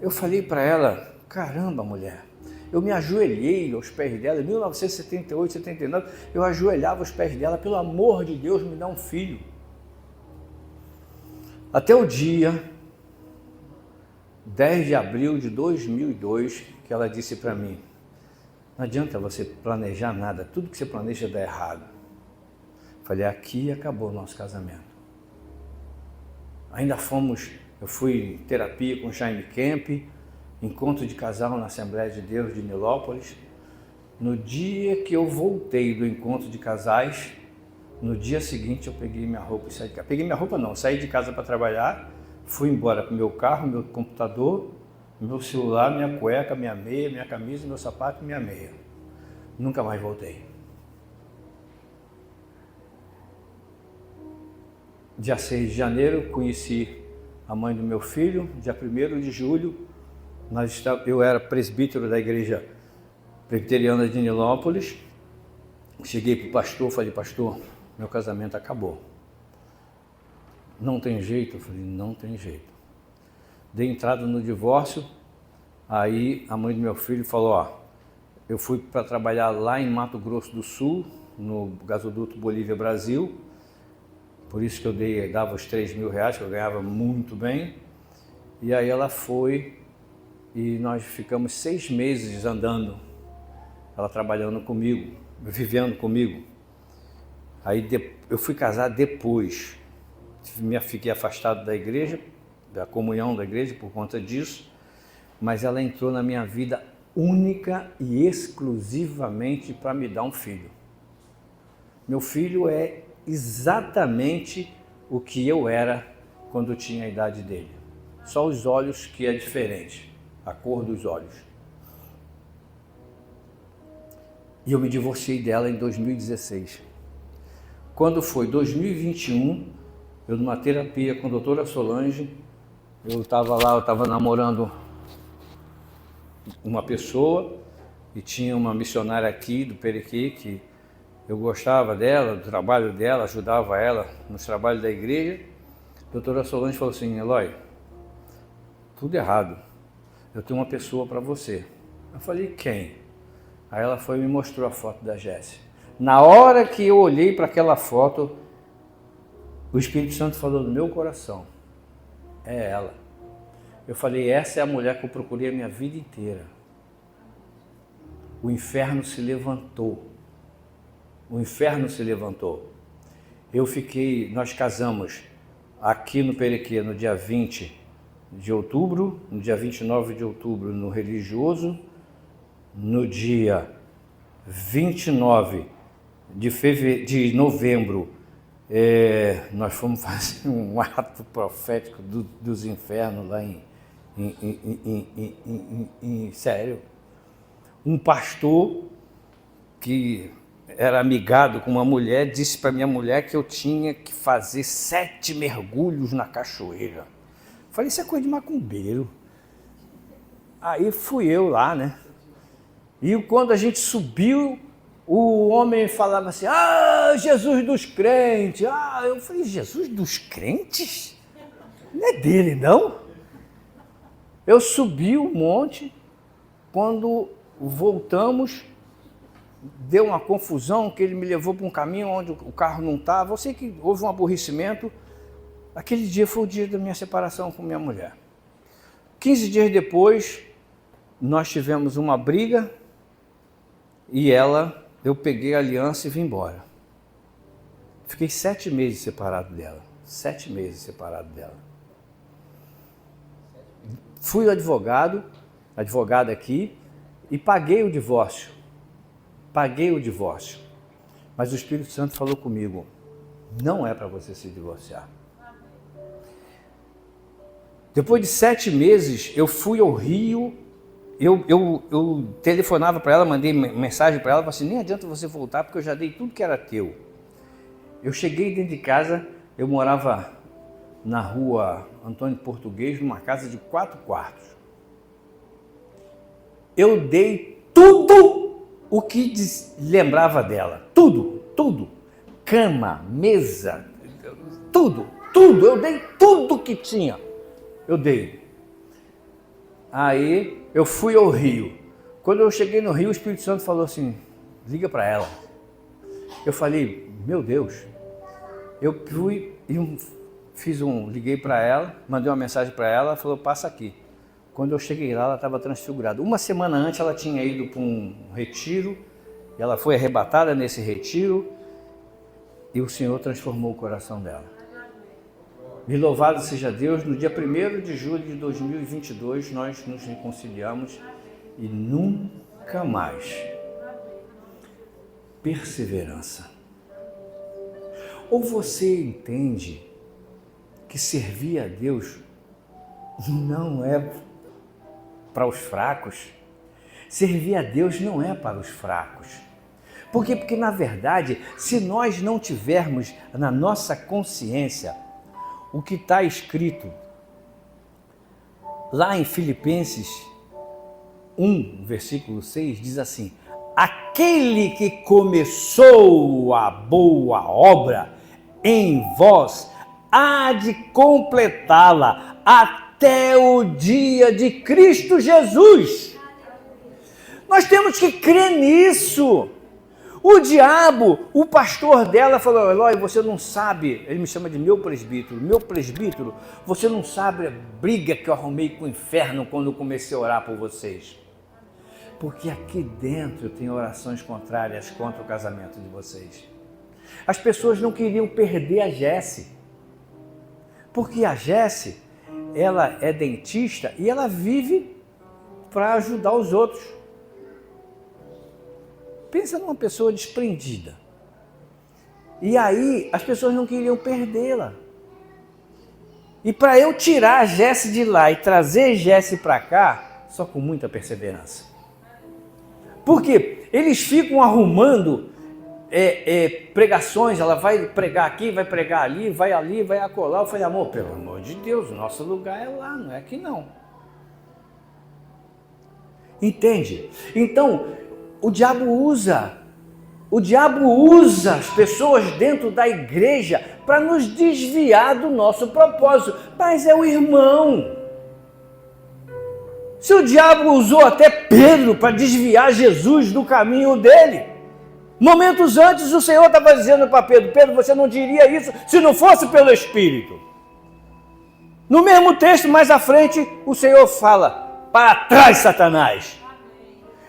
eu falei para ela, caramba, mulher, eu me ajoelhei aos pés dela, em 1978, 79, eu ajoelhava aos pés dela, pelo amor de Deus, me dá um filho. Até o dia 10 de abril de 2002, que ela disse para mim, não adianta você planejar nada, tudo que você planeja dá errado. Falei, aqui acabou o nosso casamento. Ainda eu fui em terapia com Jaime Kemp, encontro de casal na Assembleia de Deus de Nilópolis. No dia que eu voltei do encontro de casais, no dia seguinte eu peguei minha roupa e saí de casa. Peguei minha roupa não, saí de casa para trabalhar, fui embora com meu carro, meu computador, meu celular, minha cueca, minha meia, minha camisa, meu sapato e minha meia. Nunca mais voltei. Dia 6 de janeiro, conheci a mãe do meu filho. Dia 1º de julho, eu era presbítero da igreja presbiteriana de Nilópolis. Cheguei para o pastor, falei, pastor, meu casamento acabou. Não tem jeito? Eu falei, não tem jeito. Dei entrada no divórcio, aí a mãe do meu filho falou, eu fui para trabalhar lá em Mato Grosso do Sul, no gasoduto Bolívia-Brasil, por isso que eu dava os R$3.000, que eu ganhava muito bem, e aí ela foi e nós ficamos 6 meses andando, ela trabalhando comigo, vivendo comigo. Aí eu fui casar depois, fiquei afastado da igreja, da comunhão da igreja por conta disso, mas ela entrou na minha vida única e exclusivamente para me dar um filho. Meu filho é exatamente o que eu era quando eu tinha a idade dele. Só os olhos que é diferente, a cor dos olhos. E eu me divorciei dela em 2016. Quando foi 2021, eu numa terapia com a doutora Solange, eu estava namorando uma pessoa e tinha uma missionária aqui do Perequê que eu gostava dela, do trabalho dela, ajudava ela nos trabalhos da igreja. A doutora Solange falou assim: Eloy, tudo errado, eu tenho uma pessoa para você. Eu falei: quem? Aí ela foi e me mostrou a foto da Jéssica. Na hora que eu olhei para aquela foto, o Espírito Santo falou no meu coração: é ela. Eu falei: essa é a mulher que eu procurei a minha vida inteira. O inferno se levantou. O inferno se levantou. Nós casamos aqui no Perequê no dia 20 de outubro, no dia 29 de outubro no religioso, no dia 29 de novembro, nós fomos fazer um ato profético dos infernos lá sério. Um pastor que era amigado com uma mulher disse para minha mulher que eu tinha que fazer 7 mergulhos na cachoeira. Falei: isso é coisa de macumbeiro. Aí fui eu lá, né? E quando a gente subiu, o homem falava assim: ah, Jesus dos crentes. Ah, eu falei: Jesus dos crentes? Não é dele, não? Eu subi o monte, quando voltamos, deu uma confusão, que ele me levou para um caminho onde o carro não estava. Eu sei que houve um aborrecimento. Aquele dia foi o dia da minha separação com minha mulher. 15 dias depois, nós tivemos uma briga e eu peguei a aliança e vim embora. Fiquei 7 meses separado dela. 7 meses separado dela. Fui ao advogado aqui, e paguei o divórcio. Mas o Espírito Santo falou comigo: não é para você se divorciar. Depois de 7 meses, eu fui ao Rio, eu telefonava para ela, mandei mensagem para ela, falei assim: nem adianta você voltar, porque eu já dei tudo que era teu. Eu cheguei dentro de casa, eu morava na rua Antônio Português, numa casa de 4 quartos. Eu dei tudo o que lembrava dela. Tudo. Cama, mesa, tudo. Eu dei tudo que tinha. Eu dei. Aí eu fui ao Rio. Quando eu cheguei no Rio, o Espírito Santo falou assim: liga para ela. Eu falei: meu Deus. Eu fui e liguei para ela, mandei uma mensagem para ela, falou: passa aqui. Quando eu cheguei lá, ela estava transfigurada. Uma semana antes, ela tinha ido para um retiro, e ela foi arrebatada nesse retiro, e o Senhor transformou o coração dela. E louvado seja Deus, no dia 1º de julho de 2022, nós nos reconciliamos e nunca mais. Perseverança. Ou você entende que servir a Deus não é para os fracos? Servir a Deus não é para os fracos. Por quê? Porque, na verdade, se nós não tivermos na nossa consciência o que está escrito lá em Filipenses 1, versículo 6, diz assim: aquele que começou a boa obra em vós há de completá-la até o dia de Cristo Jesus. Nós temos que crer nisso. O diabo, o pastor dela falou: Eloy, você não sabe, ele me chama de meu presbítero, você não sabe a briga que eu arrumei com o inferno quando eu comecei a orar por vocês. Porque aqui dentro tem orações contrárias contra o casamento de vocês. As pessoas não queriam perder a Jéssica, porque a Jéssica, ela é dentista e ela vive para ajudar os outros. Pensa numa pessoa desprendida. E aí as pessoas não queriam perdê-la. E para eu tirar a Jéssica de lá e trazer a Jéssica para cá, só com muita perseverança. Por quê? Eles ficam arrumando pregações, ela vai pregar aqui, vai pregar ali, vai acolá. Eu falei: amor, pelo amor de Deus, nosso lugar é lá, não é aqui não. Entende? Então, o diabo usa as pessoas dentro da igreja para nos desviar do nosso propósito. Mas é o irmão. Se o diabo usou até Pedro para desviar Jesus do caminho dele, momentos antes o Senhor estava dizendo para Pedro: Pedro, você não diria isso se não fosse pelo Espírito. No mesmo texto, mais à frente, o Senhor fala: para trás, Satanás.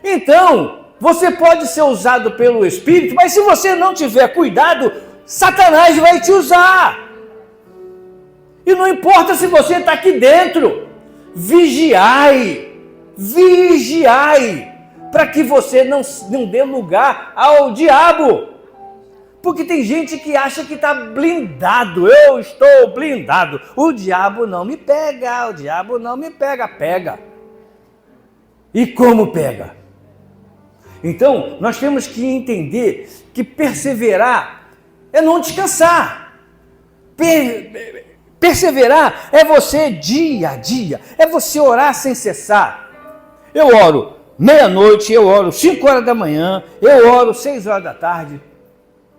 Então, você pode ser usado pelo Espírito, mas se você não tiver cuidado, Satanás vai te usar. E não importa se você está aqui dentro, vigiai, para que você não dê lugar ao diabo. Porque tem gente que acha que está blindado. Eu estou blindado. O diabo não me pega, pega. E como pega? Então, nós temos que entender que perseverar é não descansar. Perseverar é você dia a dia, é você orar sem cessar. Eu oro meia-noite, eu oro 5 horas da manhã, eu oro 6 horas da tarde,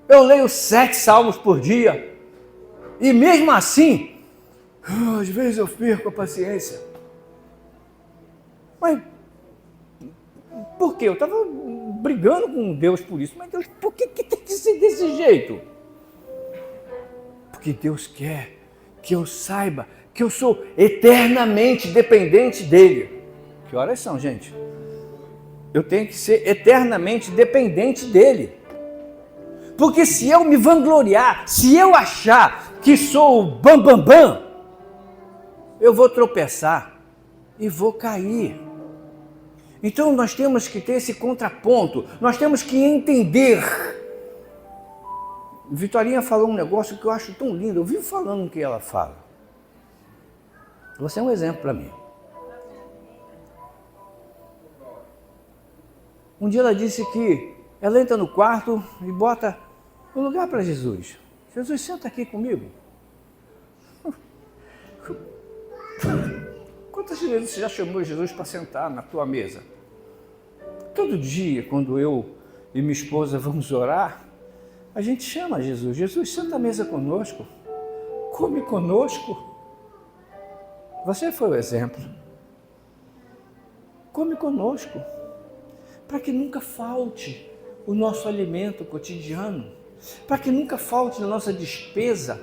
eu leio 7 salmos por dia, e mesmo assim, às vezes eu perco a paciência. Mas por quê? Eu estava brigando com Deus por isso. Mas Deus, por que tem que ser desse jeito? Porque Deus quer que eu saiba que eu sou eternamente dependente dEle. Que horas são, gente? Eu tenho que ser eternamente dependente dEle. Porque se eu me vangloriar, se eu achar que sou o bam, eu vou tropeçar e vou cair. Então nós temos que ter esse contraponto, nós temos que entender. Vitorinha falou um negócio que eu acho tão lindo, eu vivo falando o que ela fala. Você é um exemplo para mim. Um dia ela disse que ela entra no quarto e bota um lugar para Jesus. Jesus, senta aqui comigo. Quantas vezes você já chamou Jesus para sentar na tua mesa? Todo dia, quando eu e minha esposa vamos orar, a gente chama Jesus. Jesus, senta à mesa conosco. Come conosco. Você foi o exemplo. Come conosco. Para que nunca falte o nosso alimento cotidiano. Para que nunca falte na nossa despensa,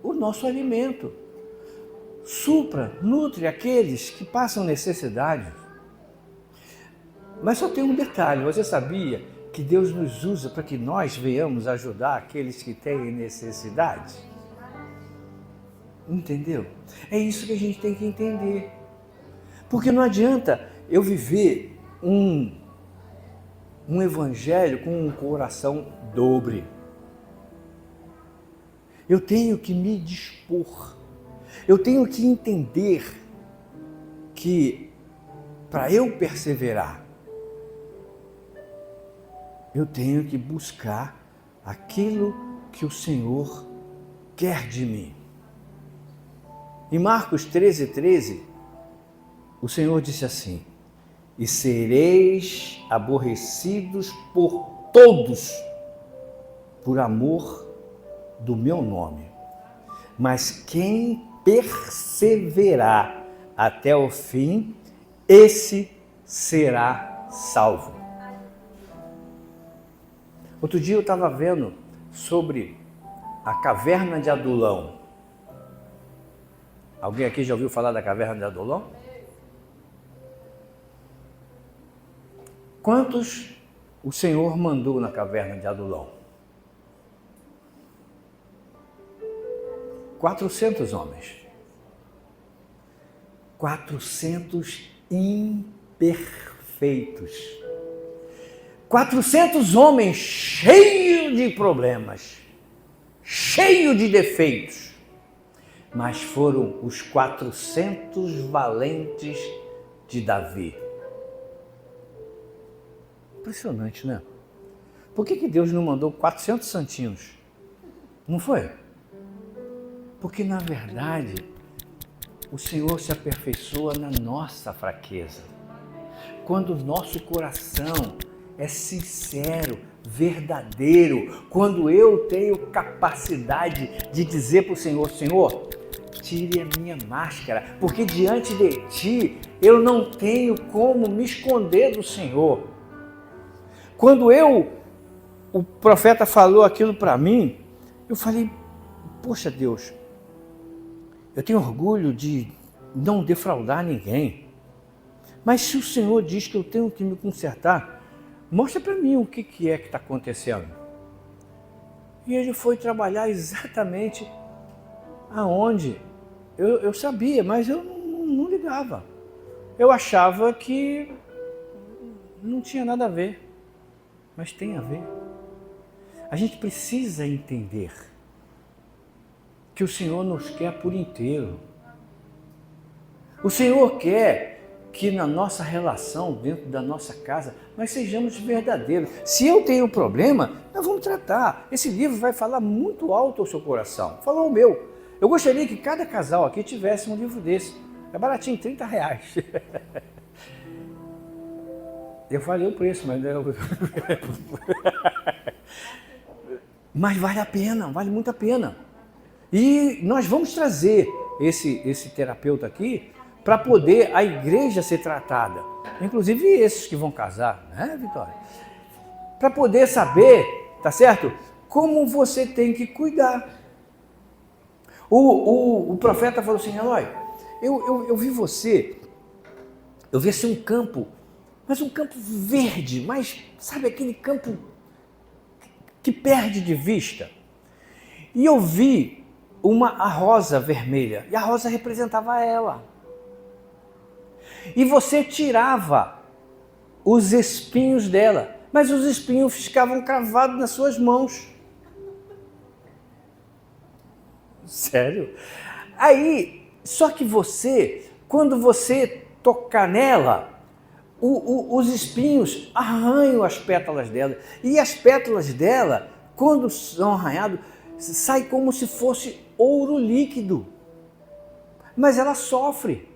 o nosso alimento. Supra, nutre aqueles que passam necessidade. Mas só tem um detalhe, você sabia que Deus nos usa para que nós venhamos ajudar aqueles que têm necessidade? Entendeu? É isso que a gente tem que entender. Porque não adianta eu viver um evangelho com um coração dobre. Eu tenho que me dispor. Eu tenho que entender que para eu perseverar, eu tenho que buscar aquilo que o Senhor quer de mim. Em Marcos 13:13, o Senhor disse assim: e sereis aborrecidos por todos, por amor do meu nome. Mas quem perseverar até o fim, esse será salvo. Outro dia eu estava vendo sobre a caverna de Adulão. Alguém aqui já ouviu falar da caverna de Adulão? Quantos o Senhor mandou na caverna de Adulão? 400 homens. 400 imperfeitos. 400 homens cheios de problemas, cheios de defeitos. Mas foram os 400 valentes de Davi. Impressionante, né? Por que Deus não mandou 400 santinhos? Não foi? Porque, na verdade, o Senhor se aperfeiçoa na nossa fraqueza. Quando o nosso coração é sincero, verdadeiro, quando eu tenho capacidade de dizer para o Senhor, Senhor, tire a minha máscara, porque diante de Ti eu não tenho como me esconder do Senhor. Quando o profeta falou aquilo para mim, eu falei, poxa Deus, eu tenho orgulho de não defraudar ninguém, mas se o Senhor diz que eu tenho que me consertar, mostra para mim o que é que está acontecendo. E ele foi trabalhar exatamente aonde eu sabia, mas eu não ligava. Eu achava que não tinha nada a ver, mas tem a ver. A gente precisa entender que o Senhor nos quer por inteiro. O Senhor quer que na nossa relação, dentro da nossa casa, nós sejamos verdadeiros. Se eu tenho problema, nós vamos tratar. Esse livro vai falar muito alto ao seu coração. Falou o meu. Eu gostaria que cada casal aqui tivesse um livro desse. É baratinho, R$30. Eu falei o preço, mas... Mas vale a pena, vale muito a pena. E nós vamos trazer esse terapeuta aqui para poder a igreja ser tratada. Inclusive esses que vão casar, né, Vitória? Para poder saber, tá certo? Como você tem que cuidar. O profeta falou assim, Eloy, eu vi você, eu vi assim um campo, mas um campo verde, mas sabe aquele campo que perde de vista? E eu vi a rosa vermelha, e a rosa representava ela. E você tirava os espinhos dela, mas os espinhos ficavam cravados nas suas mãos. Sério? Aí, só que você, quando você tocar nela, os espinhos arranham as pétalas dela. E as pétalas dela, quando são arranhadas, sai como se fosse ouro líquido. Mas ela sofre.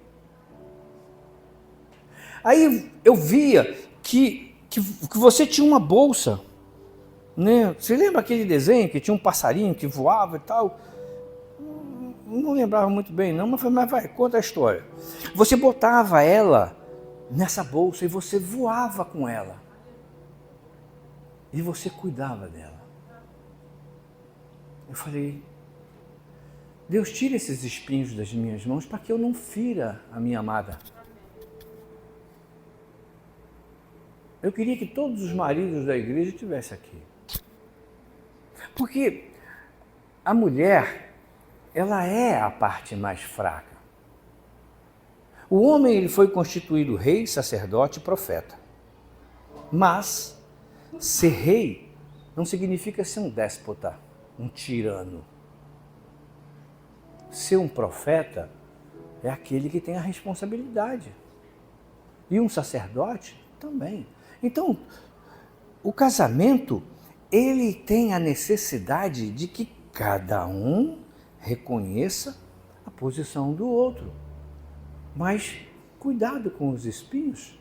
Aí eu via que você tinha uma bolsa, né? Você lembra aquele desenho que tinha um passarinho que voava e tal? Não lembrava muito bem não, mas vai, conta a história. Você botava ela nessa bolsa e você voava com ela. E você cuidava dela. Eu falei, Deus, tira esses espinhos das minhas mãos para que eu não fira a minha amada. Eu queria que todos os maridos da igreja estivessem aqui. Porque a mulher, ela é a parte mais fraca. O homem ele foi constituído rei, sacerdote e profeta. Mas ser rei não significa ser um déspota, um tirano. Ser um profeta é aquele que tem a responsabilidade. E um sacerdote também. Então, o casamento, ele tem a necessidade de que cada um reconheça a posição do outro. Mas cuidado com os espinhos.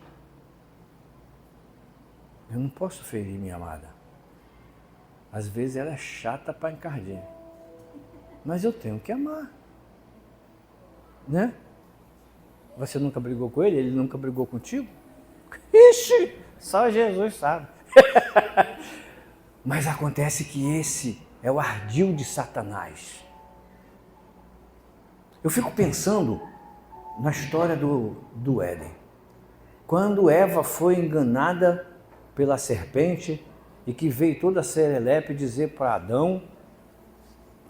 Eu não posso ferir minha amada. Às vezes ela é chata para encardir. Mas eu tenho que amar. Né? Você nunca brigou com ele? Ele nunca brigou contigo? Ixi, só Jesus sabe. Mas acontece que esse é o ardil de Satanás. Eu fico pensando na história do Éden. Quando Eva foi enganada pela serpente e que veio toda serelepe dizer para Adão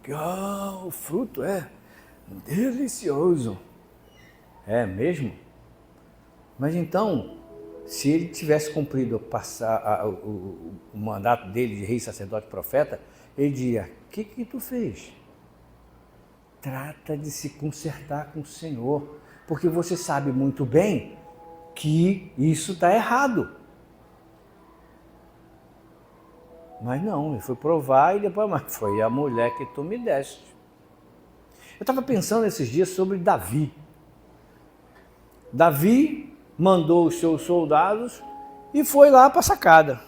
que o fruto é delicioso. É mesmo? Mas então, se ele tivesse cumprido o mandato dele de rei, sacerdote, profeta, ele diria, o que tu fez? Trata de se consertar com o Senhor, porque você sabe muito bem que isso está errado. Mas não, ele foi provar e depois, mas foi a mulher que tu me deste. Eu estava pensando esses dias sobre Davi, Davi mandou os seus soldados e foi lá para a sacada.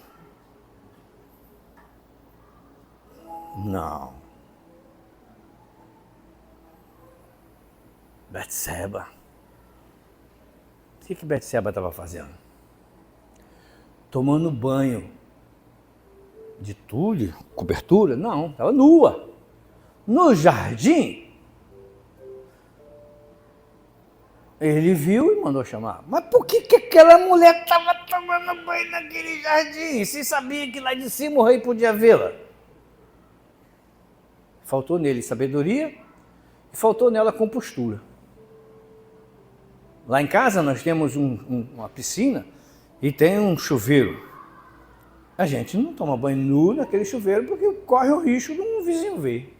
Não. Betseba. O que Betseba estava fazendo? Tomando banho de tule, cobertura? Não, estava nua. No jardim. Ele viu e mandou chamar. Mas por que aquela mulher estava tomando banho naquele jardim? Se sabia que lá de cima o rei podia vê-la. Faltou nele sabedoria e faltou nela compostura. Lá em casa nós temos uma piscina e tem um chuveiro. A gente não toma banho nu naquele chuveiro porque corre o risco de um vizinho ver.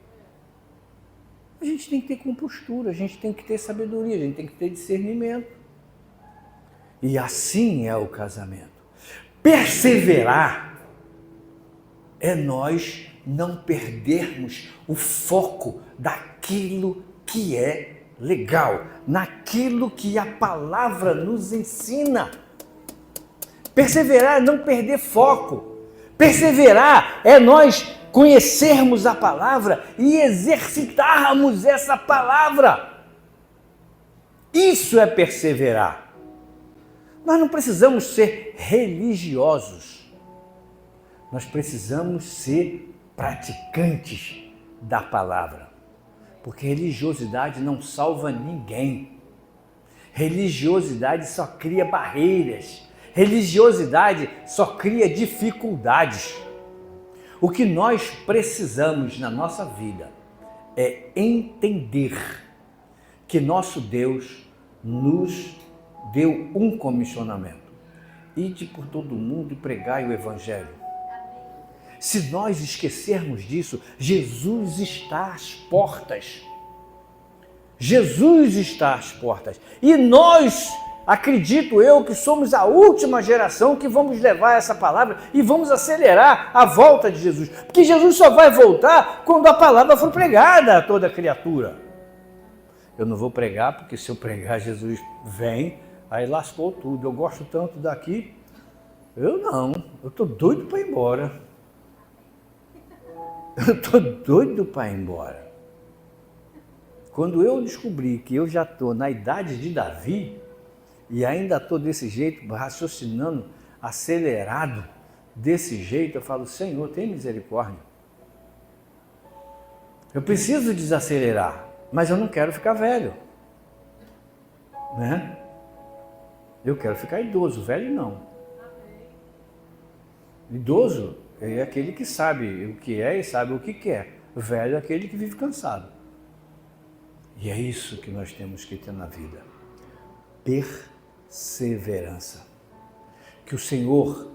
A gente tem que ter compostura, a gente tem que ter sabedoria, a gente tem que ter discernimento. E assim é o casamento. Perseverar é nós não perdermos o foco daquilo que é legal, naquilo que a palavra nos ensina. Perseverar é não perder foco. Perseverar é nós conhecermos a palavra e exercitarmos essa palavra. Isso é perseverar. Nós não precisamos ser religiosos. Nós precisamos ser praticantes da palavra. Porque religiosidade não salva ninguém. Religiosidade só cria barreiras. Religiosidade só cria dificuldades. O que nós precisamos na nossa vida é entender que nosso Deus nos deu um comissionamento. Ide por todo mundo e pregai o Evangelho. Se nós esquecermos disso, Jesus está às portas. Jesus está às portas. E nós, acredito eu, que somos a última geração que vamos levar essa palavra e vamos acelerar a volta de Jesus. Porque Jesus só vai voltar quando a palavra for pregada a toda criatura. Eu não vou pregar, porque se eu pregar, Jesus vem, aí lascou tudo. Eu gosto tanto daqui. Eu estou doido para ir embora. Eu estou doido para ir embora. Quando eu descobri que eu já estou na idade de Davi, e ainda estou desse jeito, raciocinando, acelerado, desse jeito, eu falo, Senhor, tem misericórdia. Eu preciso desacelerar, mas eu não quero ficar velho. Né? Eu quero ficar idoso, velho não. Idoso é aquele que sabe o que é e sabe o que quer. Velho é aquele que vive cansado. E é isso que nós temos que ter na vida. Perseverança. Que o Senhor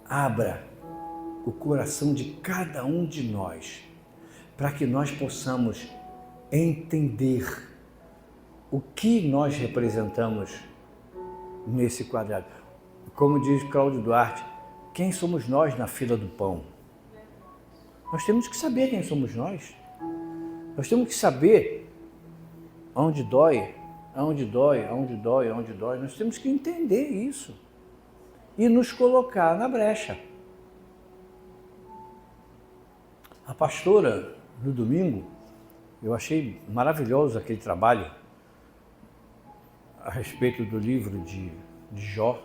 abra o coração de cada um de nós para que nós possamos entender o que nós representamos nesse quadrado. Como diz Cláudio Duarte, quem somos nós na fila do pão? Nós temos que saber quem somos nós. Nós temos que saber onde dói, aonde dói, aonde dói, aonde dói. Nós temos que entender isso e nos colocar na brecha. A pastora, no domingo, eu achei maravilhoso aquele trabalho a respeito do livro de Jó.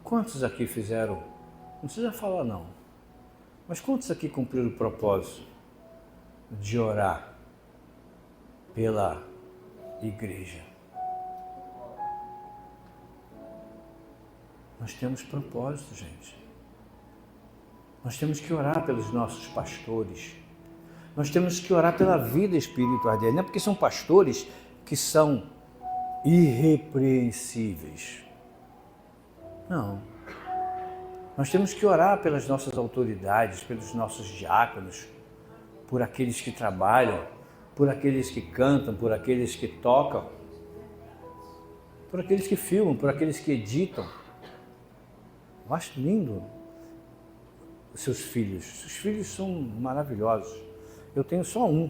Quantos aqui fizeram? Não precisa falar não. Mas quantos aqui cumpriram o propósito de orar pela igreja? Nós temos propósito, gente. Nós temos que orar pelos nossos pastores. Nós temos que orar pela vida espiritual deles. Não é porque são pastores que são irrepreensíveis. Não. Nós temos que orar pelas nossas autoridades, pelos nossos diáconos, por aqueles que trabalham, por aqueles que cantam, por aqueles que tocam, por aqueles que filmam, por aqueles que editam. Eu acho lindo os seus filhos. Os filhos são maravilhosos. Eu tenho só um,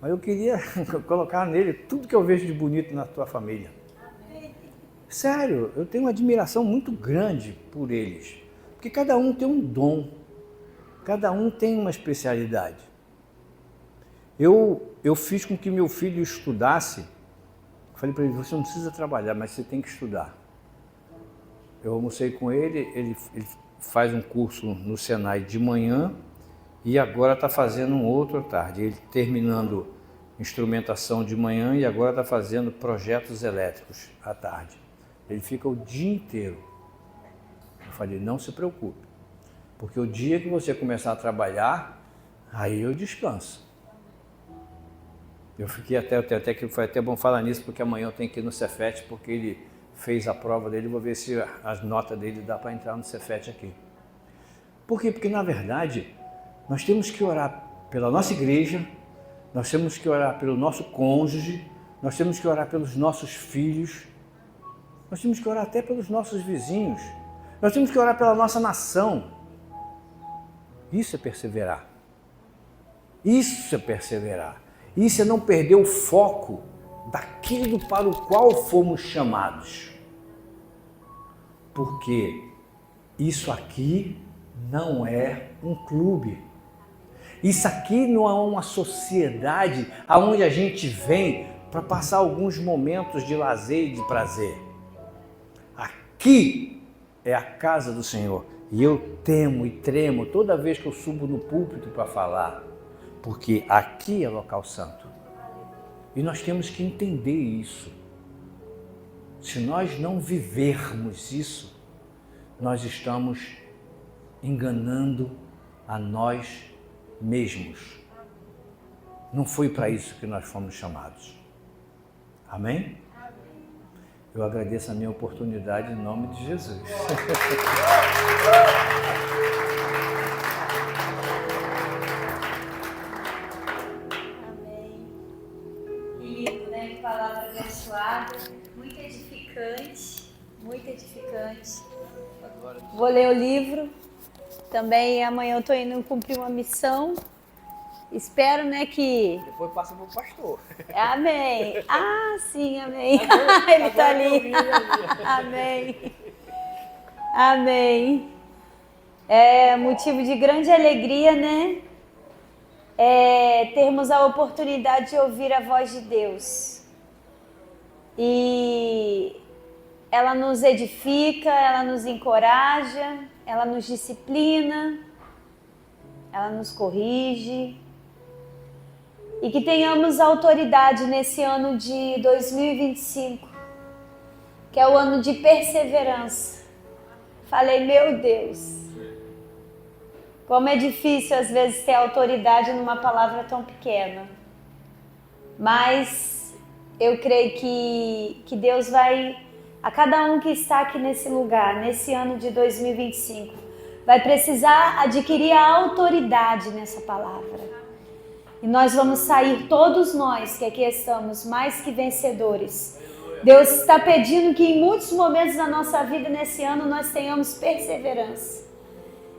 Mas eu queria colocar nele tudo que eu vejo de bonito na tua família. Sério, eu tenho uma admiração muito grande por eles. Porque cada um tem um dom. Cada um tem uma especialidade. Eu fiz com que meu filho estudasse. Falei para ele, você não precisa trabalhar, mas você tem que estudar. Eu almocei com ele, ele faz um curso no Senai de manhã e agora está fazendo um outro à tarde. Ele terminando instrumentação de manhã e agora está fazendo projetos elétricos à tarde. Ele fica o dia inteiro. Eu falei, não se preocupe, porque o dia que você começar a trabalhar, aí eu descanso. Eu fiquei até que foi até bom falar nisso, porque amanhã eu tenho que ir no Cefet, porque ele fez a prova dele, vou ver se as notas dele dá para entrar no Cefet aqui. Por quê? Porque na verdade, nós temos que orar pela nossa igreja, nós temos que orar pelo nosso cônjuge, nós temos que orar pelos nossos filhos, nós temos que orar até pelos nossos vizinhos, nós temos que orar pela nossa nação. Isso é perseverar. Isso é perseverar. Isso é não perder o foco daquilo para o qual fomos chamados. Porque isso aqui não é um clube. Isso aqui não é uma sociedade onde a gente vem para passar alguns momentos de lazer e de prazer. Aqui é a casa do Senhor. E eu temo e tremo toda vez que eu subo no púlpito para falar, porque aqui é local santo. E nós temos que entender isso. Se nós não vivermos isso, nós estamos enganando a nós mesmos. Não foi para isso que nós fomos chamados. Amém? Eu agradeço a minha oportunidade em nome de Jesus. Amém. Que lindo, né? Que palavra abençoada, muito edificante, muito edificante. Vou ler o livro. Também amanhã eu estou indo cumprir uma missão. Espero, né, que... Depois passa para o pastor. Amém. Ah, sim, amém. Ele está ali. Amém. Amém. É motivo de grande alegria, né? Termos a oportunidade de ouvir a voz de Deus. E ela nos edifica, ela nos encoraja, ela nos disciplina, ela nos corrige. E que tenhamos autoridade nesse ano de 2025, que é o ano de perseverança. Falei, meu Deus, como é difícil às vezes ter autoridade numa palavra tão pequena. Mas eu creio que Deus vai, a cada um que está aqui nesse lugar, nesse ano de 2025, vai precisar adquirir a autoridade nessa palavra. E nós vamos sair, todos nós que aqui estamos, mais que vencedores. Deus está pedindo que em muitos momentos da nossa vida nesse ano nós tenhamos perseverança.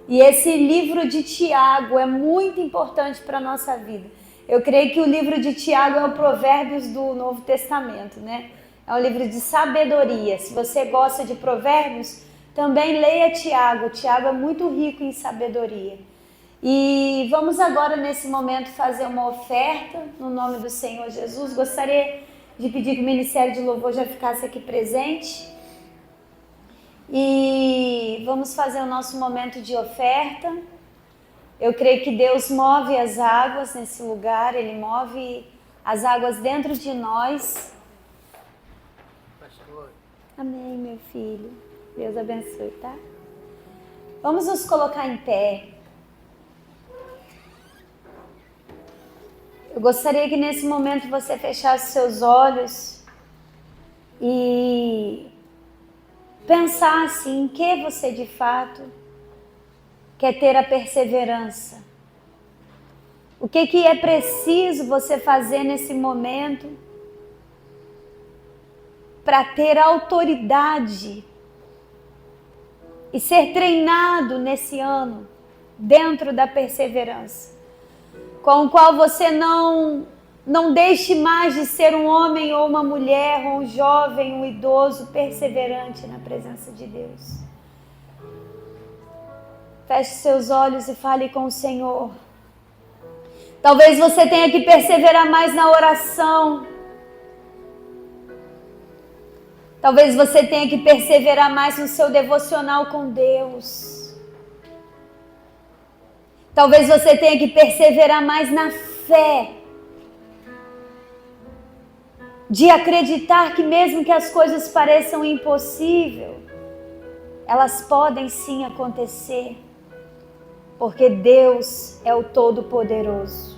E esse livro de Tiago é muito importante para a nossa vida. Eu creio que o livro de Tiago é o Provérbios do Novo Testamento, né? É um livro de sabedoria. Se você gosta de provérbios, também leia Tiago. Tiago é muito rico em sabedoria. E vamos agora nesse momento fazer uma oferta no nome do Senhor Jesus. Gostaria de pedir que o Ministério de Louvor já ficasse aqui presente. E vamos fazer o nosso momento de oferta. Eu creio que Deus move as águas nesse lugar, Ele move as águas dentro de nós. Pastor. Amém, meu filho. Deus abençoe, tá? Vamos nos colocar em pé. Eu gostaria que nesse momento você fechasse seus olhos e pensasse em que você de fato quer ter a perseverança. O que é preciso você fazer nesse momento para ter autoridade e ser treinado nesse ano dentro da perseverança, com o qual você não Não deixe mais de ser um homem ou uma mulher, ou um jovem, um idoso, perseverante na presença de Deus. Feche seus olhos e fale com o Senhor. Talvez você tenha que perseverar mais na oração. Talvez você tenha que perseverar mais no seu devocional com Deus. Talvez você tenha que perseverar mais na fé. De acreditar que mesmo que as coisas pareçam impossíveis, elas podem sim acontecer. Porque Deus é o Todo-Poderoso.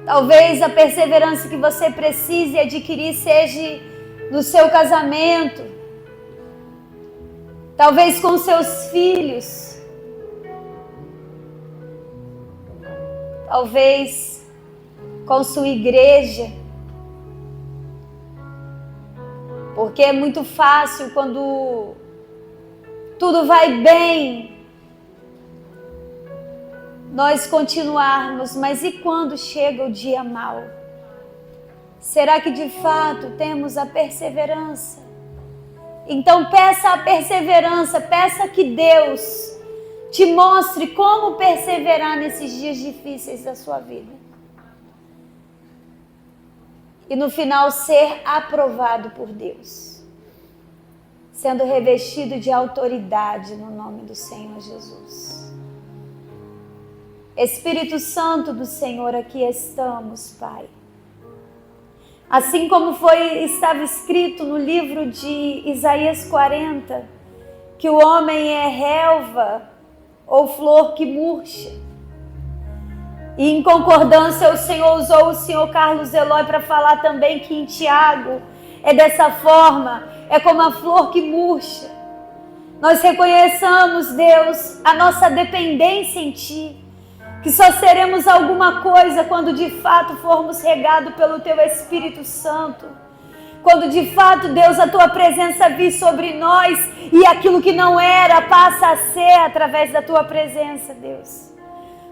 Talvez a perseverança que você precise adquirir seja no seu casamento. Talvez com seus filhos. Talvez com sua igreja. Porque é muito fácil quando tudo vai bem, nós continuarmos, mas e quando chega o dia mau? Será que de fato temos a perseverança? Então peça a perseverança, peça que Deus te mostre como perseverar nesses dias difíceis da sua vida. E no final ser aprovado por Deus, sendo revestido de autoridade no nome do Senhor Jesus. Espírito Santo do Senhor, aqui estamos, Pai. Assim como estava escrito no livro de Isaías 40, que o homem é relva ou flor que murcha. E em concordância o Senhor usou o Senhor Carlos Eloy para falar também que em Tiago é dessa forma, é como a flor que murcha. Nós reconheçamos, Deus, a nossa dependência em Ti, que só seremos alguma coisa quando de fato formos regados pelo Teu Espírito Santo. Quando de fato, Deus, a Tua presença vir sobre nós e aquilo que não era passa a ser através da Tua presença, Deus.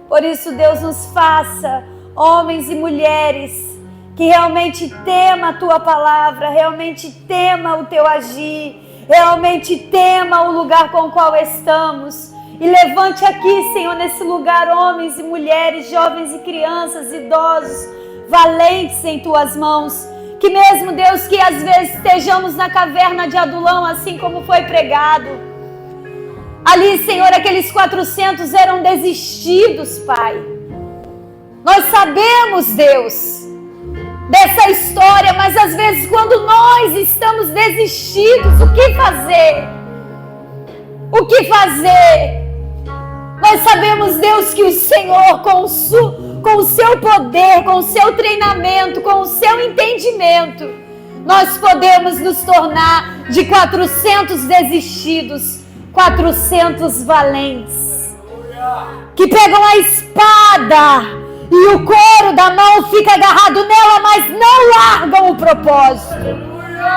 Por isso, Deus, nos faça homens e mulheres que realmente tema a Tua palavra, realmente tema o Teu agir, realmente tema o lugar com o qual estamos. E levante aqui, Senhor, nesse lugar, homens e mulheres, jovens e crianças, idosos, valentes em Tuas mãos. Que mesmo, Deus, que às vezes estejamos na caverna de Adulão, assim como foi pregado. Ali, Senhor, aqueles 400 eram desistidos, Pai. Nós sabemos, Deus, dessa história, mas às vezes quando nós estamos desistidos, o que fazer? O que fazer? Nós sabemos, Deus, que o Senhor, com o seu poder, com o seu treinamento, com o seu entendimento, nós podemos nos tornar de 400 desistidos, 400 valentes, que pegam a espada e o couro da mão fica agarrado nela, mas não largam o propósito,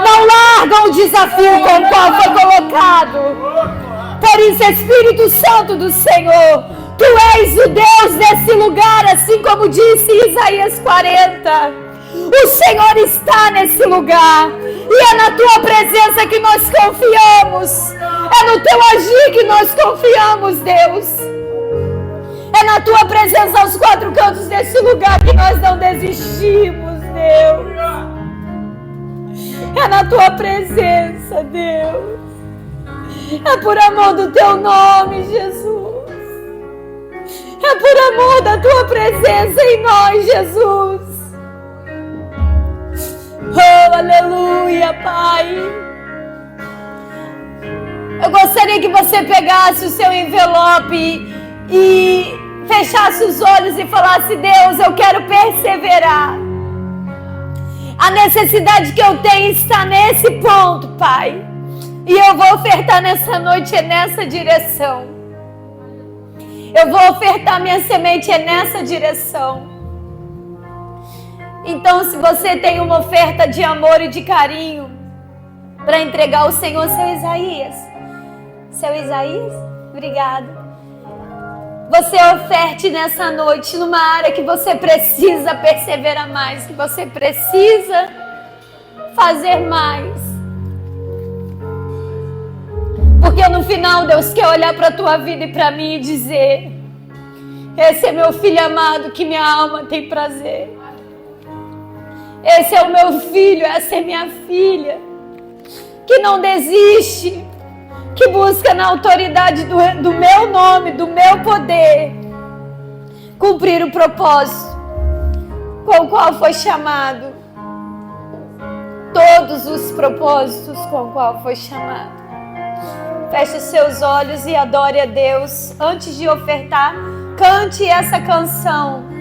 não largam o desafio com o qual foi colocado. Por isso, Espírito Santo do Senhor, Tu és o Deus desse lugar, assim como disse Isaías 40. O Senhor está nesse lugar e é na Tua presença que nós confiamos, é no Teu agir que nós confiamos, Deus. É na Tua presença aos quatro cantos desse lugar que nós não desistimos, Deus. É na Tua presença, Deus. É por amor do Teu nome, Jesus. É por amor da Tua presença em nós, Jesus. Oh, aleluia, Pai. Eu gostaria que você pegasse o seu envelope e fechasse os olhos e falasse: Deus, eu quero perseverar. A necessidade que eu tenho está nesse ponto, Pai. E eu vou ofertar nessa noite nessa direção. Eu vou ofertar minha semente nessa direção. Então, se você tem uma oferta de amor e de carinho para entregar ao Senhor, seu Isaías. Seu Isaías, obrigado. você oferte nessa noite numa área que você precisa perseverar mais, que você precisa fazer mais. Porque no final Deus quer olhar para a tua vida e para mim e dizer: esse é meu filho amado que minha alma tem prazer. Esse é o meu filho, essa é minha filha, que não desiste, que busca na autoridade do meu nome, do meu poder, cumprir o propósito com o qual foi chamado. Todos os propósitos com o qual foi chamado. Feche os seus olhos e adore a Deus. Antes de ofertar, cante essa canção.